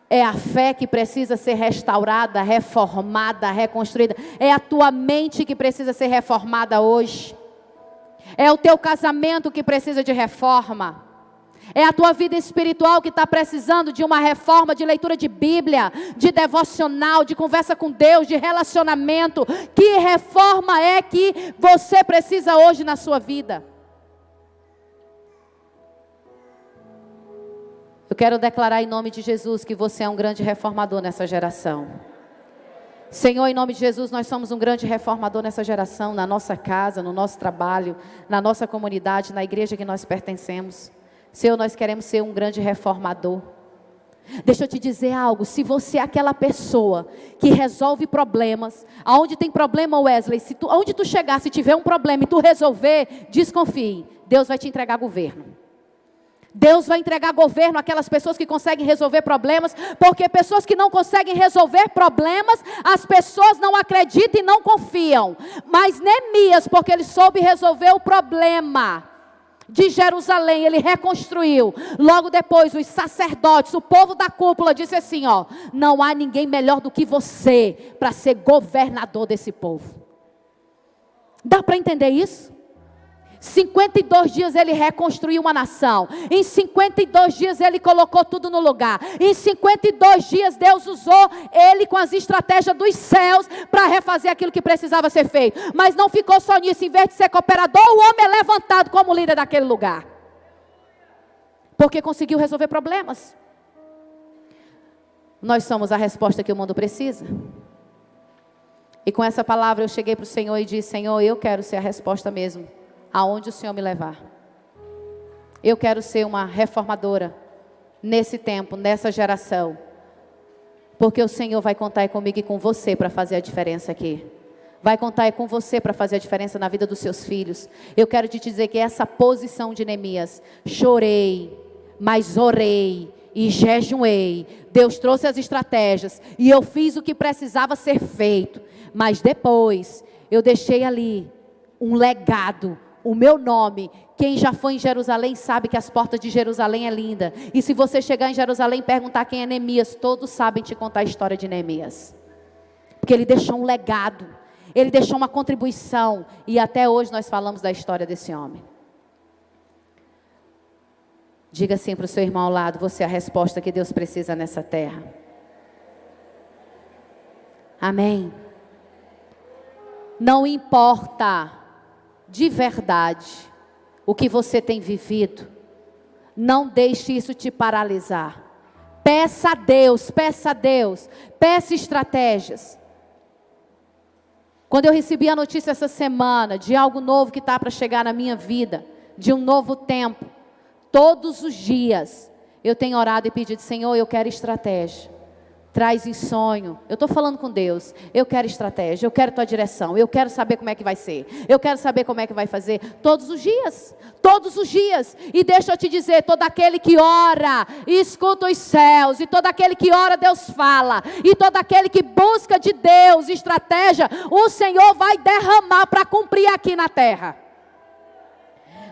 É a fé que precisa ser restaurada, reformada, reconstruída. É a tua mente que precisa ser reformada hoje. É o teu casamento que precisa de reforma. É a tua vida espiritual que está precisando de uma reforma, de leitura de Bíblia, de devocional, de conversa com Deus, de relacionamento. Que reforma é que você precisa hoje na sua vida? Eu quero declarar em nome de Jesus que você é um grande reformador nessa geração. Senhor, em nome de Jesus, nós somos um grande reformador nessa geração, na nossa casa, no nosso trabalho, na nossa comunidade, na igreja que nós pertencemos. Senhor, nós queremos ser um grande reformador. Deixa eu te dizer algo, se você é aquela pessoa que resolve problemas, aonde tem problema, Wesley, onde tu chegar, se tiver um problema e tu resolver, desconfie, Deus vai te entregar governo. Deus vai entregar governo àquelas pessoas que conseguem resolver problemas, porque pessoas que não conseguem resolver problemas, as pessoas não acreditam e não confiam. Mas Neemias, porque ele soube resolver o problema de Jerusalém, ele reconstruiu. Logo depois, os sacerdotes, o povo da cúpula, disse assim, ó, não há ninguém melhor do que você para ser governador desse povo. Dá para entender isso? 52 dias ele reconstruiu uma nação. Em 52 dias ele colocou tudo no lugar. Em 52 dias Deus usou ele com as estratégias dos céus para refazer aquilo que precisava ser feito. Mas não ficou só nisso. Em vez de ser cooperador, o homem é levantado como líder daquele lugar. Porque conseguiu resolver problemas. Nós somos a resposta que o mundo precisa. E com essa palavra eu cheguei para o Senhor e disse, Senhor, eu quero ser a resposta mesmo. Aonde o Senhor me levar. Eu quero ser uma reformadora nesse tempo, nessa geração. Porque o Senhor vai contar comigo e com você para fazer a diferença aqui. Vai contar com você para fazer a diferença na vida dos seus filhos. Eu quero te dizer que essa posição de Neemias, chorei, mas orei e jejuei. Deus trouxe as estratégias e eu fiz o que precisava ser feito. Mas depois eu deixei ali um legado. O meu nome, quem já foi em Jerusalém sabe que as portas de Jerusalém é linda. E se você chegar em Jerusalém e perguntar quem é Neemias, todos sabem te contar a história de Neemias. Porque ele deixou um legado, ele deixou uma contribuição. E até hoje nós falamos da história desse homem. Diga assim para o seu irmão ao lado, você é a resposta que Deus precisa nessa terra. Amém. Não importa de verdade o que você tem vivido, não deixe isso te paralisar. Peça a Deus, peça estratégias. Quando eu recebi a notícia essa semana de algo novo que está para chegar na minha vida, de um novo tempo, todos os dias eu tenho orado e pedido, Senhor, eu quero estratégia. Traz em sonho, eu estou falando com Deus, eu quero estratégia, eu quero tua direção, eu quero saber como é que vai ser, eu quero saber como é que vai fazer, todos os dias, e deixa eu te dizer, todo aquele que ora, escuta os céus, e todo aquele que ora, Deus fala, e todo aquele que busca de Deus estratégia, o Senhor vai derramar para cumprir aqui na terra.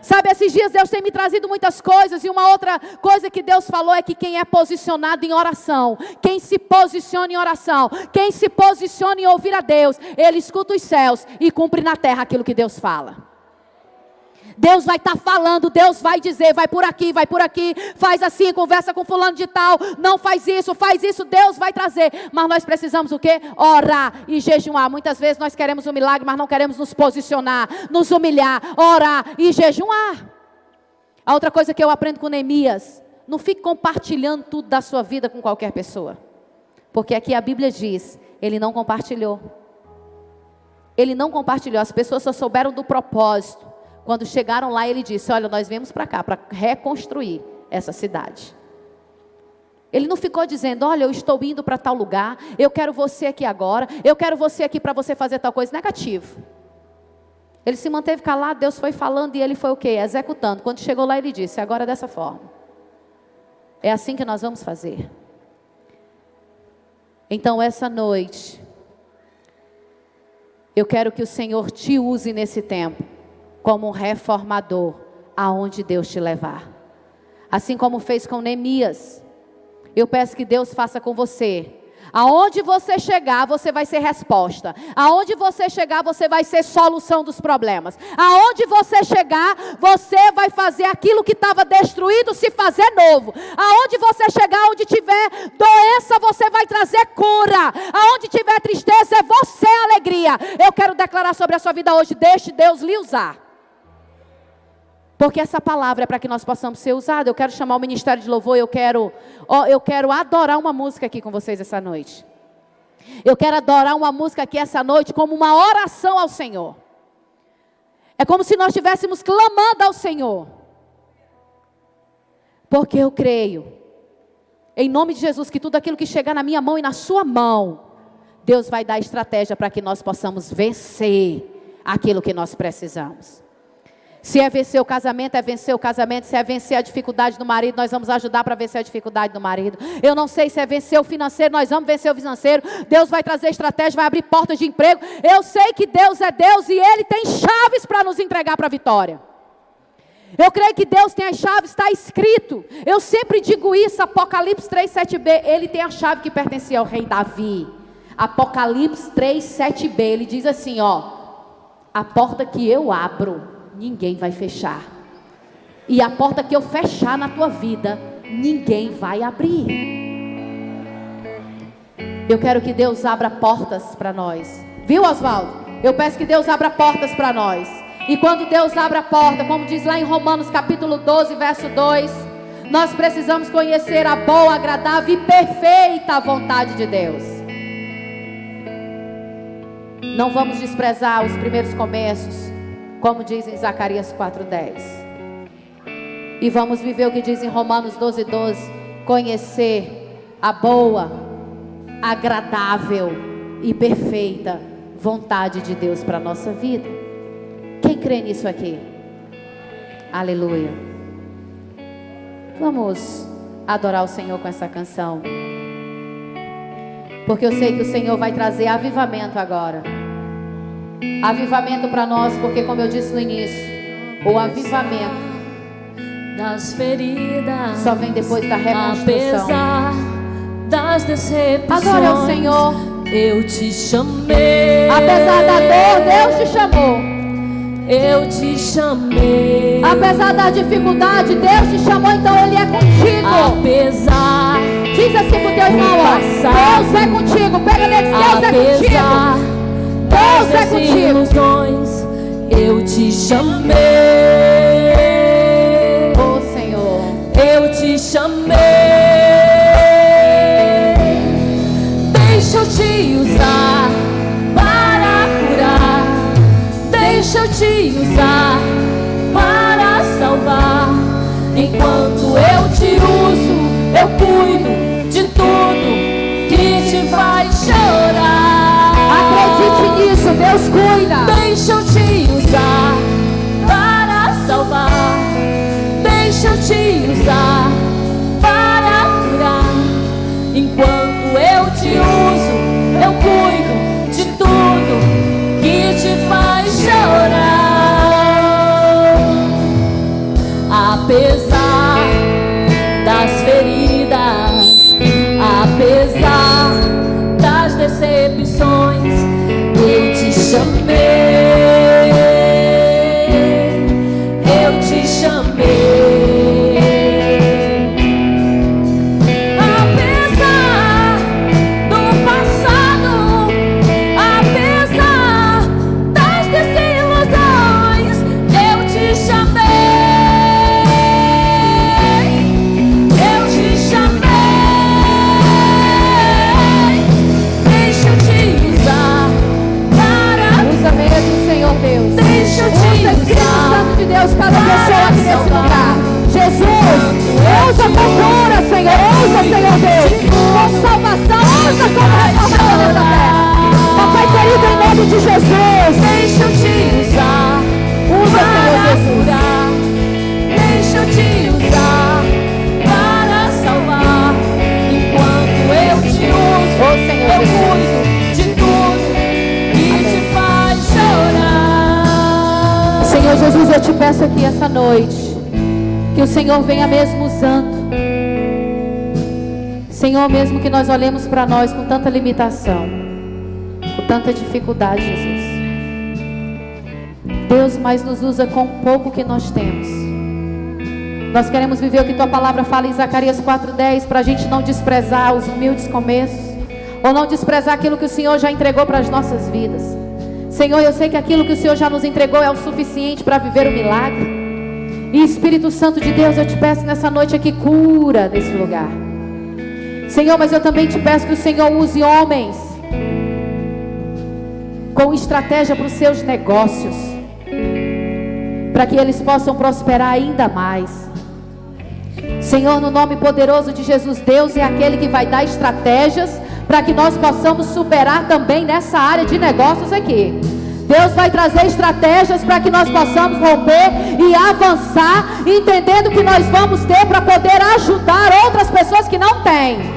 Sabe, esses dias Deus tem me trazido muitas coisas. E uma outra coisa que Deus falou é que quem é posicionado em oração, quem se posiciona em oração, quem se posiciona em ouvir a Deus, ele escuta os céus e cumpre na terra aquilo que Deus fala. Deus vai estar falando, Deus vai dizer, vai por aqui, faz assim, conversa com fulano de tal, não faz isso, Deus vai trazer. Mas nós precisamos o quê? Orar e jejuar. Muitas vezes nós queremos um milagre, mas não queremos nos posicionar, nos humilhar, orar e jejuar. A outra coisa que eu aprendo com Neemias: não fique compartilhando tudo da sua vida com qualquer pessoa. Porque aqui a Bíblia diz, ele não compartilhou. Ele não compartilhou, as pessoas só souberam do propósito. Quando chegaram lá, ele disse: olha, nós viemos para cá, para reconstruir essa cidade. Ele não ficou dizendo: olha, eu estou indo para tal lugar, eu quero você aqui agora, eu quero você aqui para você fazer tal coisa. Negativo. Ele se manteve calado, Deus foi falando e ele foi o quê? Executando. Quando chegou lá, ele disse: agora é dessa forma. É assim que nós vamos fazer. Então, essa noite, eu quero que o Senhor te use nesse tempo como um reformador, aonde Deus te levar. Assim como fez com Neemias, eu peço que Deus faça com você. Aonde você chegar, você vai ser resposta. Aonde você chegar, você vai ser solução dos problemas. Aonde você chegar, você vai fazer aquilo que estava destruído se fazer novo. Aonde você chegar, onde tiver doença, você vai trazer cura. Aonde tiver tristeza, é você a alegria. Eu quero declarar sobre a sua vida hoje: deixe Deus lhe usar. Porque essa palavra é para que nós possamos ser usados. Eu quero chamar o ministério de louvor. Eu quero adorar uma música aqui com vocês essa noite. Eu quero adorar uma música aqui essa noite como uma oração ao Senhor. É como se nós estivéssemos clamando ao Senhor. Porque eu creio, em nome de Jesus, que tudo aquilo que chegar na minha mão e na sua mão, Deus vai dar estratégia para que nós possamos vencer aquilo que nós precisamos. Se é vencer o casamento, é vencer o casamento. Se é vencer a dificuldade do marido, nós vamos ajudar para vencer a dificuldade do marido. Eu não sei se é vencer o financeiro, nós vamos vencer o financeiro. Deus vai trazer estratégia, vai abrir portas de emprego. Eu sei que Deus é Deus e Ele tem chaves para nos entregar para a vitória. Eu creio que Deus tem as chaves, está escrito. Eu sempre digo isso, Apocalipse 3:7b. Ele tem a chave que pertencia ao rei Davi. Apocalipse 3:7b, ele diz assim, ó: a porta que eu abro, ninguém vai fechar. E a porta que eu fechar na tua vida, ninguém vai abrir. Eu quero que Deus abra portas para nós. Viu, Oswaldo? Eu peço que Deus abra portas para nós. E quando Deus abre a porta, como diz lá em Romanos capítulo 12, verso 2, nós precisamos conhecer a boa, agradável e perfeita vontade de Deus. Não vamos desprezar os primeiros começos, como diz em Zacarias 4:10. E vamos viver o que diz em Romanos 12:12. Conhecer a boa, agradável e perfeita vontade de Deus para a nossa vida. Quem crê nisso aqui? Aleluia. Vamos adorar o Senhor com essa canção. Porque eu sei que o Senhor vai trazer avivamento agora. Avivamento para nós, porque como eu disse no início, o avivamento das feridas só vem depois da reconstrução. Apesar das decepções, adore ao Senhor. Eu te chamei. Apesar da dor, Deus te chamou. Eu te chamei. Apesar da dificuldade, Deus te chamou, então Ele é contigo. Apesar, diz assim pro teu irmão, ó: Deus é contigo. Pega nele, Deus é contigo. Deus é contigo. Ilusões, eu te chamei. Oh Senhor, eu te chamei. Deixa eu te usar para curar. Deixa eu te usar para salvar. Enquanto eu te uso, eu cuido de tudo que te faz chorar. Acredite nisso, Deus cuida. Deixa eu te usar para salvar. Deixa eu te usar para curar. Enquanto eu te uso, eu cuido de tudo que te faz chorar. Apesar das feridas, apesar das decepções, eu te chamei. de Jesus. Deixa eu te usar. Usa, Senhor Jesus. Curar. Deixa eu te usar para salvar. Enquanto eu te uso, Oh, Senhor eu Jesus. cuido de tudo que te faz chorar. Senhor Jesus, eu te peço aqui essa noite que o Senhor venha mesmo usando. Senhor, mesmo que nós olhemos para nós com tanta limitação, com tanta dificuldade, Jesus. Deus, mas nos usa com o pouco que nós temos. Nós queremos viver o que tua palavra fala em Zacarias 4:10, para a gente não desprezar os humildes começos, ou não desprezar aquilo que o Senhor já entregou para as nossas vidas. Senhor, eu sei que aquilo que o Senhor já nos entregou é o suficiente para viver o milagre. E Espírito Santo de Deus, eu te peço nessa noite aqui, cura nesse lugar. Senhor, mas eu também te peço que o Senhor use homens com estratégia para os seus negócios, para que eles possam prosperar ainda mais. Senhor, no nome poderoso de Jesus, Deus é aquele que vai dar estratégias para que nós possamos superar também nessa área de negócios aqui. Deus vai trazer estratégias para que nós possamos romper e avançar, entendendo que nós vamos ter para poder ajudar outras pessoas que não têm.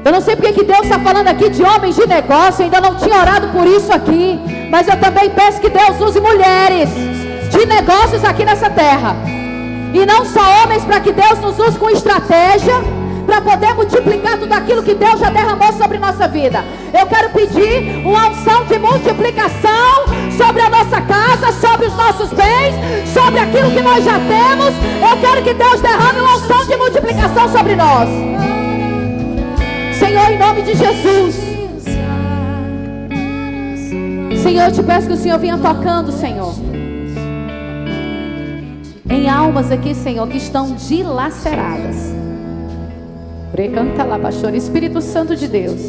Eu não sei porque que Deus está falando aqui de homens de negócio, eu ainda não tinha orado por isso aqui, mas eu também peço que Deus use mulheres de negócios aqui nessa terra, e não só homens, para que Deus nos use com estratégia, para poder multiplicar tudo aquilo que Deus já derramou sobre nossa vida. Eu quero pedir uma unção de multiplicação sobre a nossa casa, sobre os nossos bens, sobre aquilo que nós já temos. Eu quero que Deus derrame uma unção de multiplicação sobre nós, Senhor, em nome de Jesus. Senhor, eu te peço que o Senhor venha tocando, Senhor, em almas aqui, Senhor, que estão dilaceradas. Espírito Santo de Deus,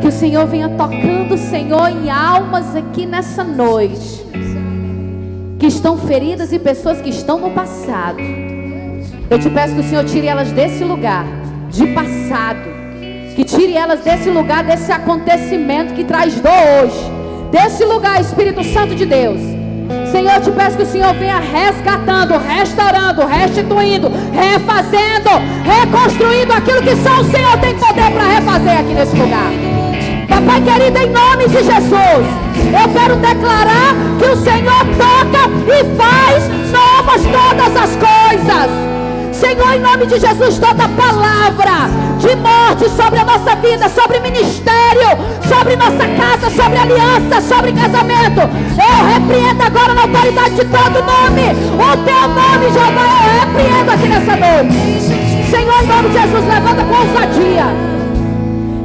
que o Senhor venha tocando, Senhor, em almas aqui nessa noite, que estão feridas e pessoas que estão no passado. Eu te peço que o Senhor tire elas desse lugar de passado, que tire elas desse lugar, desse acontecimento que traz dor hoje, desse lugar, Espírito Santo de Deus. Senhor, eu te peço que o Senhor venha resgatando, restaurando, restituindo, refazendo, reconstruindo aquilo que só o Senhor tem poder para refazer aqui nesse lugar. Papai querido, em nome de Jesus, eu quero declarar que o Senhor toca e faz novas todas as coisas. Senhor, em nome de Jesus, toda palavra de morte sobre a nossa vida, sobre ministério, sobre nossa casa, sobre aliança, sobre casamento, eu repreendo agora na autoridade de todo nome, o teu nome, Jeová, eu repreendo aqui nessa noite. Senhor, em nome de Jesus, levanta com ousadia.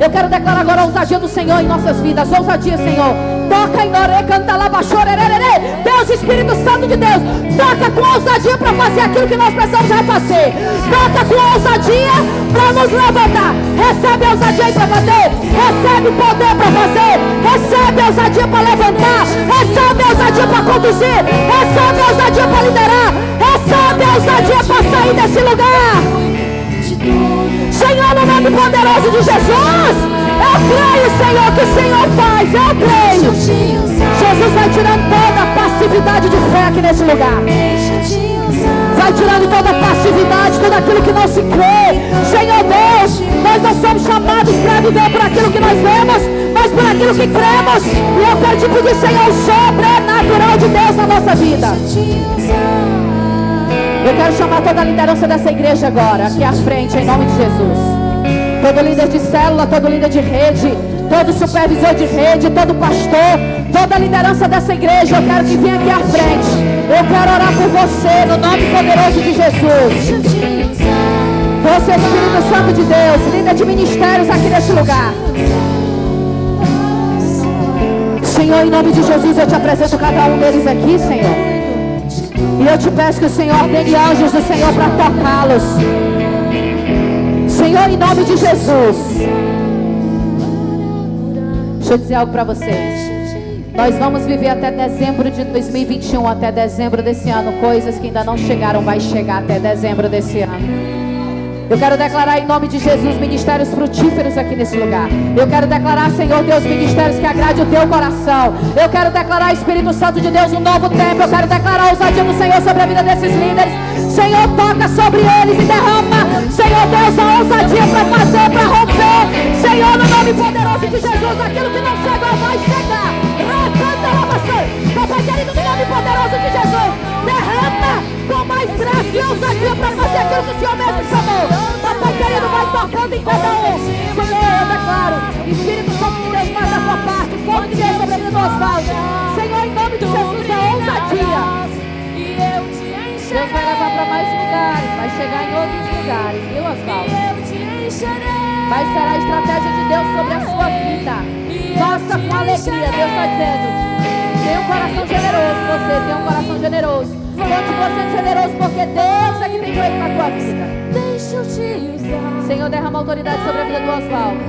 Eu quero declarar agora a ousadia do Senhor em nossas vidas. Ousadia, Senhor. Toca em Norê, canta lá, baixorerê. Deus, Espírito Santo de Deus, toca com ousadia para fazer aquilo que nós precisamos refazer. Toca com ousadia para nos levantar. Recebe a ousadia aí para fazer. Recebe poder para fazer. Recebe a ousadia para levantar. Recebe a ousadia para conduzir. Recebe a ousadia para liderar. Recebe a ousadia para sair desse lugar. Senhor, no nome poderoso de Jesus, eu creio, Senhor, que o Senhor faz, eu creio. Jesus vai tirando toda a passividade de fé aqui nesse lugar. Vai tirando toda a passividade, tudo aquilo que não se crê. Senhor Deus, nós não somos chamados para viver por aquilo que nós vemos, mas por aquilo que cremos. E eu quero te pedir, Senhor, o sobrenatural de Deus na nossa vida. Eu quero chamar toda a liderança dessa igreja agora, aqui à frente, em nome de Jesus. Todo líder de célula, todo líder de rede, todo supervisor de rede, todo pastor, toda a liderança dessa igreja, eu quero que venha aqui à frente. Eu quero orar por você, no nome poderoso de Jesus. Você, Espírito Santo de Deus, líder de ministérios aqui neste lugar. Senhor, em nome de Jesus, eu te apresento cada um deles aqui, Senhor. E eu te peço que o Senhor ordene anjos do Senhor para tocá-los. Senhor, em nome de Jesus. Deixa eu dizer algo para vocês. Nós vamos viver até dezembro de 2021, até dezembro desse ano. Coisas que ainda não chegaram, vai chegar até dezembro desse ano. Eu quero declarar em nome de Jesus ministérios frutíferos aqui nesse lugar. Eu quero declarar, Senhor Deus, ministérios que agrade o teu coração. Eu quero declarar, Espírito Santo de Deus, um novo tempo. Eu quero declarar a ousadia do Senhor sobre a vida desses líderes. Senhor, toca sobre eles e derrama, Senhor Deus, a ousadia para fazer, para romper. Senhor, no nome poderoso de Jesus, aquilo que não chegou vai chegar. Papai querido, no nome poderoso de Jesus, derrama com mais graça e ousadia para fazer aquilo que o Senhor mesmo chamou. Papai querido, vai tocando em cada um. Senhor, eu declaro, Espírito Santo de Deus, faz a tua parte. Fogo de Deus sobre a vida do Osvaldo. Senhor, em nome de Jesus, a ousadia. Deus vai levar para mais lugares, vai chegar em outros lugares, viu, Osvaldo? Vai ser a estratégia de Deus sobre a sua vida. Faça com alegria. Deus está dizendo: tem um coração generoso, você tem um coração generoso. Continua sendo generoso, porque Deus é que tem feito na tua vida. Deixa eu te usar. Senhor, derrama autoridade sobre a vida do Osvaldo.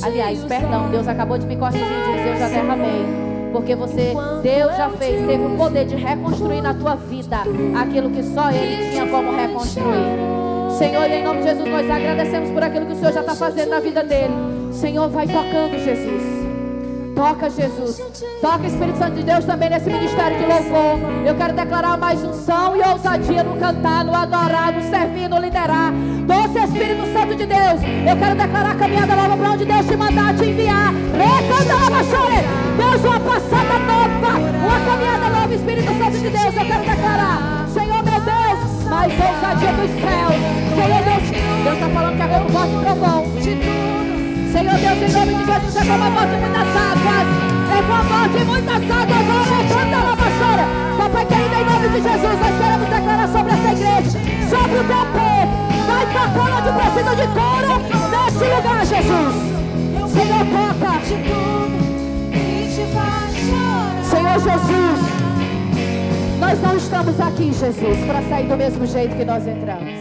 Aliás, perdão, Deus acabou de me corrigir e dizer: eu já derramei. Porque Deus já fez, teve o poder de reconstruir na tua vida aquilo que só Ele tinha como reconstruir. Senhor, em nome de Jesus, nós agradecemos por aquilo que o Senhor já está fazendo na vida dele. Senhor, vai tocando, Jesus. Toca, Jesus. Toca, Espírito Santo de Deus, também nesse ministério de louvor. Eu quero declarar mais unção e ousadia no cantar, no adorar, no servir, no liderar. Doce Espírito Santo de Deus, eu quero declarar a caminhada nova para onde Deus te mandar, te enviar. Deus, uma passada nova, uma caminhada nova, Espírito Santo de Deus, eu quero declarar. Senhor, meu Deus, mais ousadia dos céus. Senhor Deus está falando que agora o voto e trovão. Senhor Deus, em nome de Jesus, é como a morte de muitas águas. É como a morte de muitas águas. Levanta a vassoura. Papai querido, em nome de Jesus, nós queremos declarar sobre essa igreja, sobre o teu povo. Vai tocando onde precisa de cura nesse lugar, Jesus. Senhor, toca. Senhor Jesus, nós não estamos aqui, Jesus, para sair do mesmo jeito que nós entramos.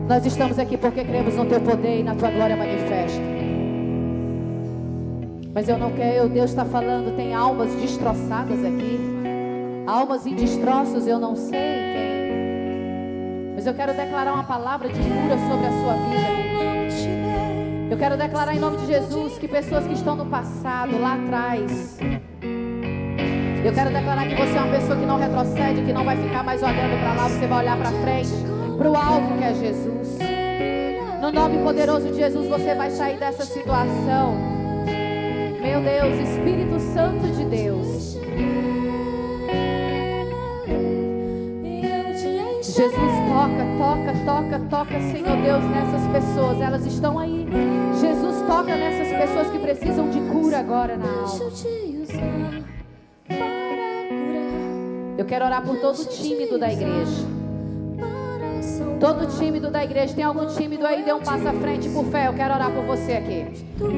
Nós estamos aqui porque cremos no teu poder e na tua glória manifesta. Mas eu não quero, Deus está falando, tem almas destroçadas aqui. Almas em destroços, eu não sei quem. Mas eu quero declarar uma palavra de cura sobre a sua vida. Eu quero declarar em nome de Jesus que pessoas que estão no passado, lá atrás, eu quero declarar que você é uma pessoa que não retrocede, que não vai ficar mais olhando para lá, você vai olhar para frente, para o alvo que é Jesus. No nome poderoso de Jesus, você vai sair dessa situação. Meu Deus, Espírito Santo de Deus. Jesus, toca, Senhor Deus, nessas pessoas. Elas estão aí. Jesus, toca nessas pessoas que precisam de cura agora na alma. Eu quero orar por todo tímido da igreja. Todo tímido da igreja. Tem algum tímido aí? Dê um passo à frente por fé. Eu quero orar por você aqui.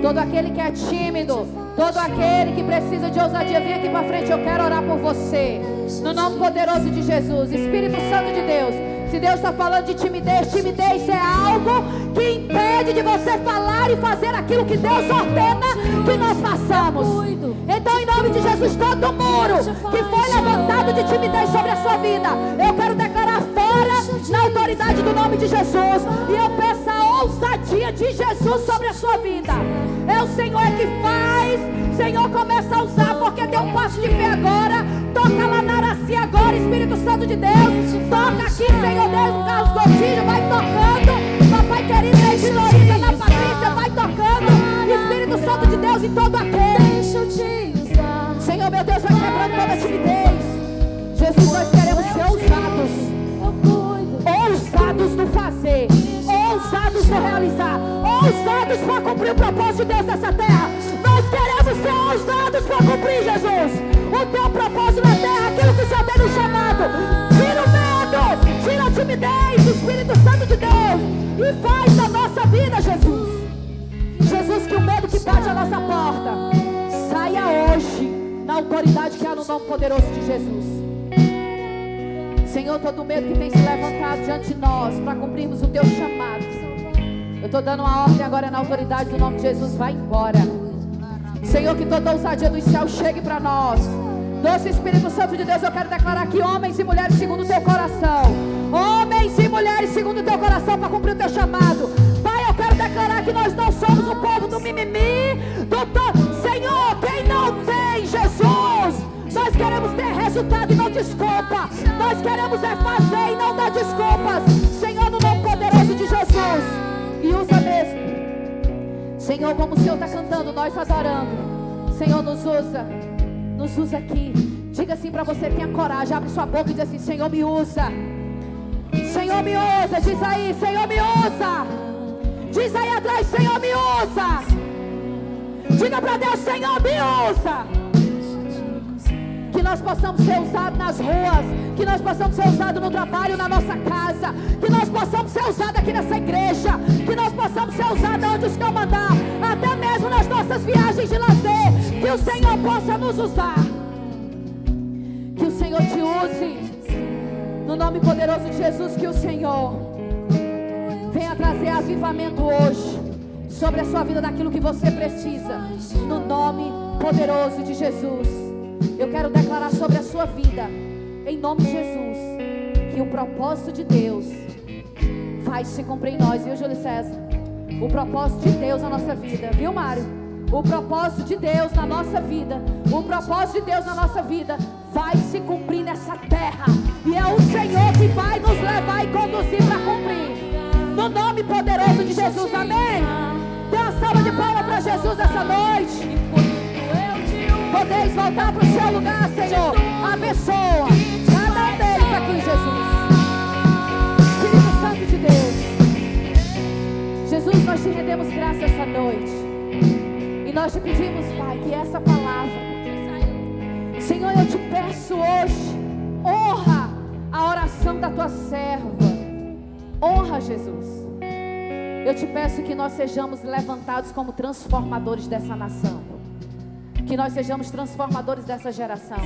Todo aquele que é tímido, todo aquele que precisa de ousadia, vem aqui para frente. Eu quero orar por você. No nome poderoso de Jesus. Espírito Santo de Deus. Se Deus está falando de timidez, timidez é algo que impede de você falar e fazer aquilo que Deus ordena que nós façamos. Então, em nome de Jesus, todo muro que foi levantado de timidez sobre a sua vida, eu quero declarar fora na autoridade do nome de Jesus. E eu peço a ousadia de Jesus sobre a sua vida. É o Senhor que faz. Senhor, começa a usar, porque deu um passo de fé agora. Toca lá na Araci agora, Espírito Santo de Deus. Toca aqui, Senhor Deus, no Carlos Coutinho, vai tocando. Papai querido, de Lorisa, na Patrícia, vai tocando. Espírito Santo de Deus em todo aquele. Senhor, meu Deus, vai quebrando toda a timidez. Jesus, nós queremos ser ousados. Ousados no fazer. Ousados no realizar. Ousados para cumprir o propósito de Deus nessa terra. Nós queremos ser ousados para cumprir, Jesus, o teu propósito na terra, aquilo que o Senhor tem nos chamado. Tira o medo, tira a timidez, Espírito Santo de Deus, e faz da nossa vida, Jesus. Jesus, que o medo que bate a nossa porta saia hoje, na autoridade que há no nome poderoso de Jesus. Senhor, todo medo que tem se levantado diante de nós para cumprirmos o teu chamado, eu estou dando uma ordem agora na autoridade do nome de Jesus, vai embora. Senhor, que toda ousadia dos céus chegue para nós. Doce Espírito Santo de Deus, eu quero declarar que homens e mulheres segundo o teu coração, homens e mulheres segundo o teu coração para cumprir o teu chamado. Pai, eu quero declarar que nós não somos o povo do mimimi, Senhor, quem não tem Jesus, nós queremos ter resultado e não desculpa. Nós queremos fazer e não dar desculpas. Senhor, no nome poderoso de Jesus. E usa mesmo, Senhor, como o Senhor está cantando, nós adorando. Senhor, nos usa aqui. Diga assim para você, tenha coragem, abre sua boca e diz assim: Senhor, me usa. Senhor, me usa. Diz aí, Senhor, me usa. Diz aí atrás, Senhor, me usa. Diga para Deus, Senhor, me usa. Que nós possamos ser usados nas ruas, que nós possamos ser usados no trabalho, na nossa casa, que nós possamos ser usados aqui nessa igreja, que nós possamos ser usados onde o Senhor mandar, até mesmo nas nossas viagens de lazer, que o Senhor possa nos usar, que o Senhor te use, no nome poderoso de Jesus, que o Senhor venha trazer avivamento hoje, sobre a sua vida, daquilo que você precisa, no nome poderoso de Jesus. Eu quero declarar sobre a sua vida, em nome de Jesus, que o propósito de Deus vai se cumprir em nós, viu, Júlio César? O propósito de Deus na nossa vida, viu, Mário? O propósito de Deus na nossa vida, o propósito de Deus na nossa vida vai se cumprir nessa terra, e é o Senhor que vai nos levar e conduzir para cumprir, no nome poderoso de Jesus, amém? Dê uma salva de palmas para Jesus essa noite. Podeis voltar para o seu lugar, Senhor. Abençoa cada um deles aqui, Jesus. Espírito Santo de Deus, Jesus, nós te rendemos graça essa noite, e nós te pedimos, Pai, que essa palavra, Senhor, eu te peço hoje, honra a oração da tua serva, honra, Jesus. Eu te peço que nós sejamos levantados como transformadores dessa nação, que nós sejamos transformadores dessa geração.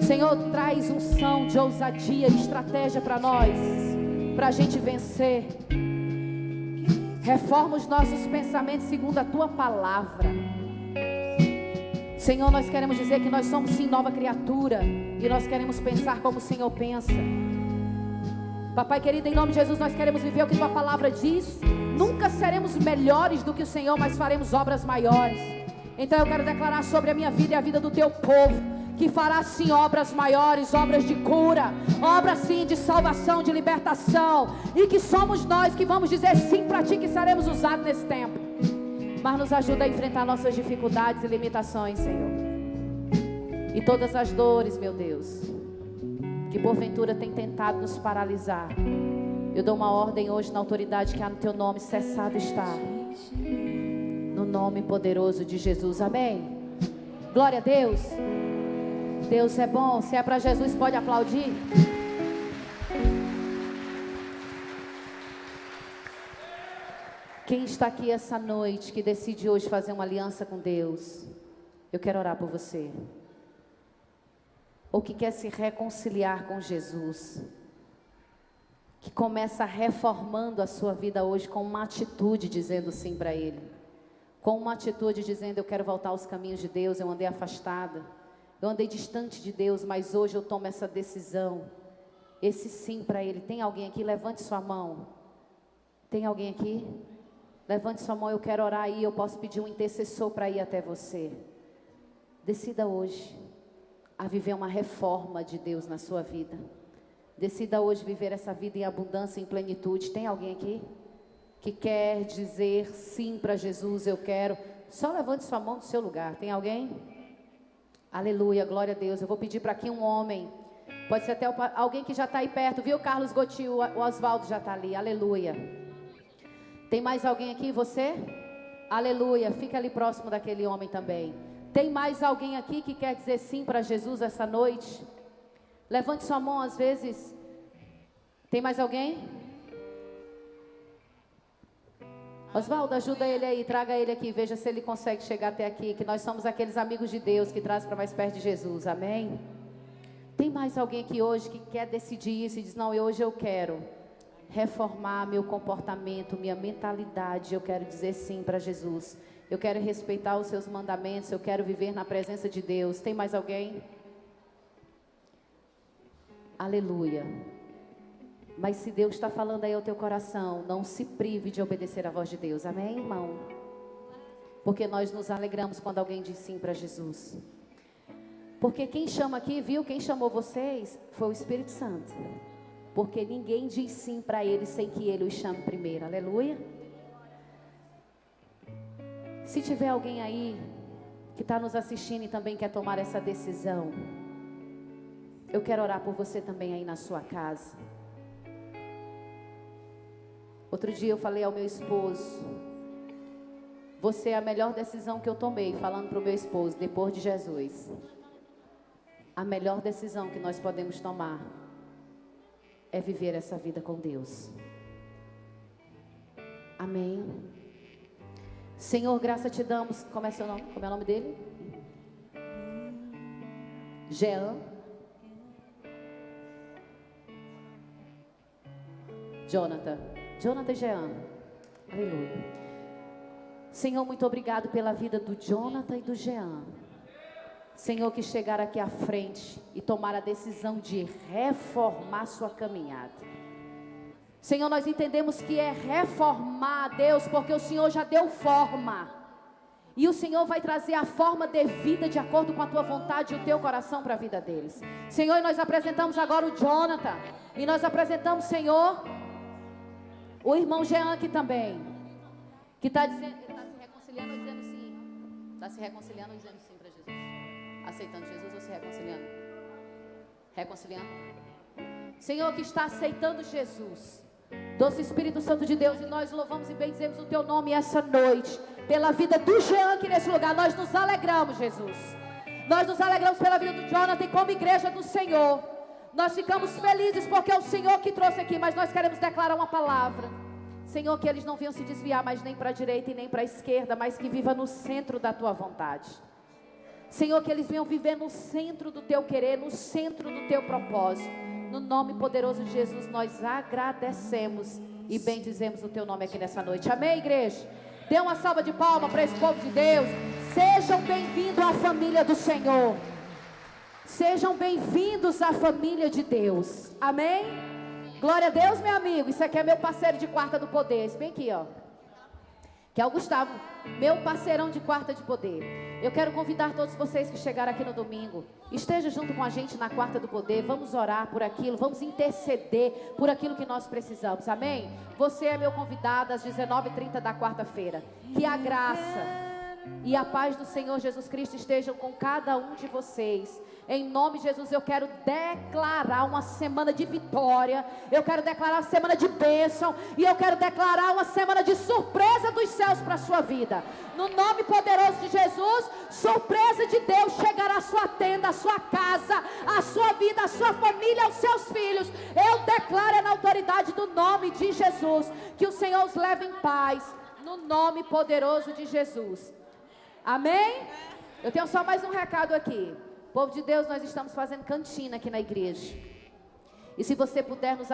Senhor, traz unção de ousadia e estratégia para nós, para a gente vencer. Reforma os nossos pensamentos segundo a tua palavra. Senhor, nós queremos dizer que nós somos sim nova criatura, e nós queremos pensar como o Senhor pensa. Papai querido, em nome de Jesus, nós queremos viver o que tua palavra diz. Nunca seremos melhores do que o Senhor, mas faremos obras maiores. Então eu quero declarar sobre a minha vida e a vida do teu povo, que fará sim obras maiores, obras de cura, obras sim de salvação, de libertação, e que somos nós que vamos dizer sim para ti, que seremos usados nesse tempo. Mas nos ajuda a enfrentar nossas dificuldades e limitações, Senhor, e todas as dores, meu Deus, que porventura tem tentado nos paralisar. Eu dou uma ordem hoje na autoridade que há no teu nome, cessado está, no nome poderoso de Jesus, amém? Glória a Deus. Deus é bom. Se é para Jesus, pode aplaudir. Quem está aqui essa noite, que decide hoje fazer uma aliança com Deus, eu quero orar por você. Ou que quer se reconciliar com Jesus, que começa reformando a sua vida hoje com uma atitude, dizendo sim para Ele, com uma atitude dizendo: eu quero voltar aos caminhos de Deus. Eu andei afastada, eu andei distante de Deus, mas hoje eu tomo essa decisão, esse sim para Ele. Tem alguém aqui? Levante sua mão. Tem alguém aqui? Levante sua mão, eu quero orar aí. Eu posso pedir um intercessor para ir até você. Decida hoje a viver uma reforma de Deus na sua vida. Decida hoje viver essa vida em abundância, em plenitude. Tem alguém aqui que quer dizer sim para Jesus? Eu quero. Só levante sua mão do seu lugar. Tem alguém? Aleluia, glória a Deus. Eu vou pedir para aqui um homem. Pode ser até alguém que já está aí perto, viu? Carlos Gotil, o Oswaldo já está ali. Aleluia. Tem mais alguém aqui? Você? Aleluia. Fica ali próximo daquele homem também. Tem mais alguém aqui que quer dizer sim para Jesus essa noite? Levante sua mão, às vezes. Tem mais alguém? Oswaldo, ajuda ele aí, traga ele aqui, veja se ele consegue chegar até aqui, que nós somos aqueles amigos de Deus que trazem para mais perto de Jesus, amém? Tem mais alguém aqui hoje que quer decidir isso e diz: não, hoje eu quero reformar meu comportamento, minha mentalidade, eu quero dizer sim para Jesus, eu quero respeitar os seus mandamentos, eu quero viver na presença de Deus. Tem mais alguém? Aleluia. Mas se Deus está falando aí ao teu coração, não se prive de obedecer à voz de Deus. Amém, irmão? Porque nós nos alegramos quando alguém diz sim para Jesus. Porque quem chama aqui, viu? Quem chamou vocês foi o Espírito Santo. Porque ninguém diz sim para ele sem que ele os chame primeiro. Aleluia. Se tiver alguém aí que está nos assistindo e também quer tomar essa decisão, eu quero orar por você também aí na sua casa. Outro dia eu falei ao meu esposo: você é a melhor decisão que eu tomei, falando para o meu esposo, depois de Jesus. A melhor decisão que nós podemos tomar é viver essa vida com Deus. Amém. Senhor, graça te damos. Como é seu nome? Como é o nome dele? Jean. Jonathan e Jean. Aleluia. Senhor, muito obrigado pela vida do Jonathan e do Jean. Senhor, que chegaram aqui à frente e tomaram a decisão de reformar sua caminhada. Senhor, nós entendemos que é reformar, Deus, porque o Senhor já deu forma. E o Senhor vai trazer a forma devida de acordo com a tua vontade e o teu coração para a vida deles. Senhor, e nós apresentamos agora o Jonathan. E nós apresentamos, Senhor, o irmão Jean aqui também. Que está dizendo, ele está se reconciliando ou dizendo sim? Está se reconciliando ou dizendo sim para Jesus? Aceitando Jesus ou se reconciliando? Reconciliando? Senhor, que está aceitando Jesus. Doce Espírito Santo de Deus, e nós louvamos e bendizemos o teu nome essa noite, pela vida do Jean aqui nesse lugar. Nós nos alegramos, Jesus. Nós nos alegramos pela vida do Jonathan, e como igreja do Senhor, nós ficamos felizes porque é o Senhor que trouxe aqui. Mas nós queremos declarar uma palavra, Senhor, que eles não venham se desviar mais nem para a direita e nem para a esquerda, mas que viva no centro da tua vontade. Senhor, que eles venham viver no centro do teu querer, no centro do teu propósito. No nome poderoso de Jesus, nós agradecemos e bendizemos o teu nome aqui nessa noite. Amém, igreja? Dê uma salva de palmas para esse povo de Deus. Sejam bem-vindos à família do Senhor. Sejam bem-vindos à família de Deus. Amém? Glória a Deus, meu amigo. Isso aqui é meu parceiro de quarta do poder. Esse bem aqui, ó. Que é o Gustavo, meu parceirão de quarta de poder. Eu quero convidar todos vocês que chegaram aqui no domingo, esteja junto com a gente na quarta do poder. Vamos orar por aquilo, vamos interceder por aquilo que nós precisamos, amém? Você é meu convidado às 19h30 da quarta-feira. Que a graça e a paz do Senhor Jesus Cristo estejam com cada um de vocês. Em nome de Jesus, eu quero declarar uma semana de vitória. Eu quero declarar uma semana de bênção. E eu quero declarar uma semana de surpresa dos céus para a sua vida. No nome poderoso de Jesus, surpresa de Deus chegará à sua tenda, à sua casa, à sua vida, à sua família, aos seus filhos. Eu declaro na autoridade do nome de Jesus, que o Senhor os leve em paz. No nome poderoso de Jesus. Amém? Eu tenho só mais um recado aqui. Povo de Deus, nós estamos fazendo cantina aqui na igreja. E se você puder nos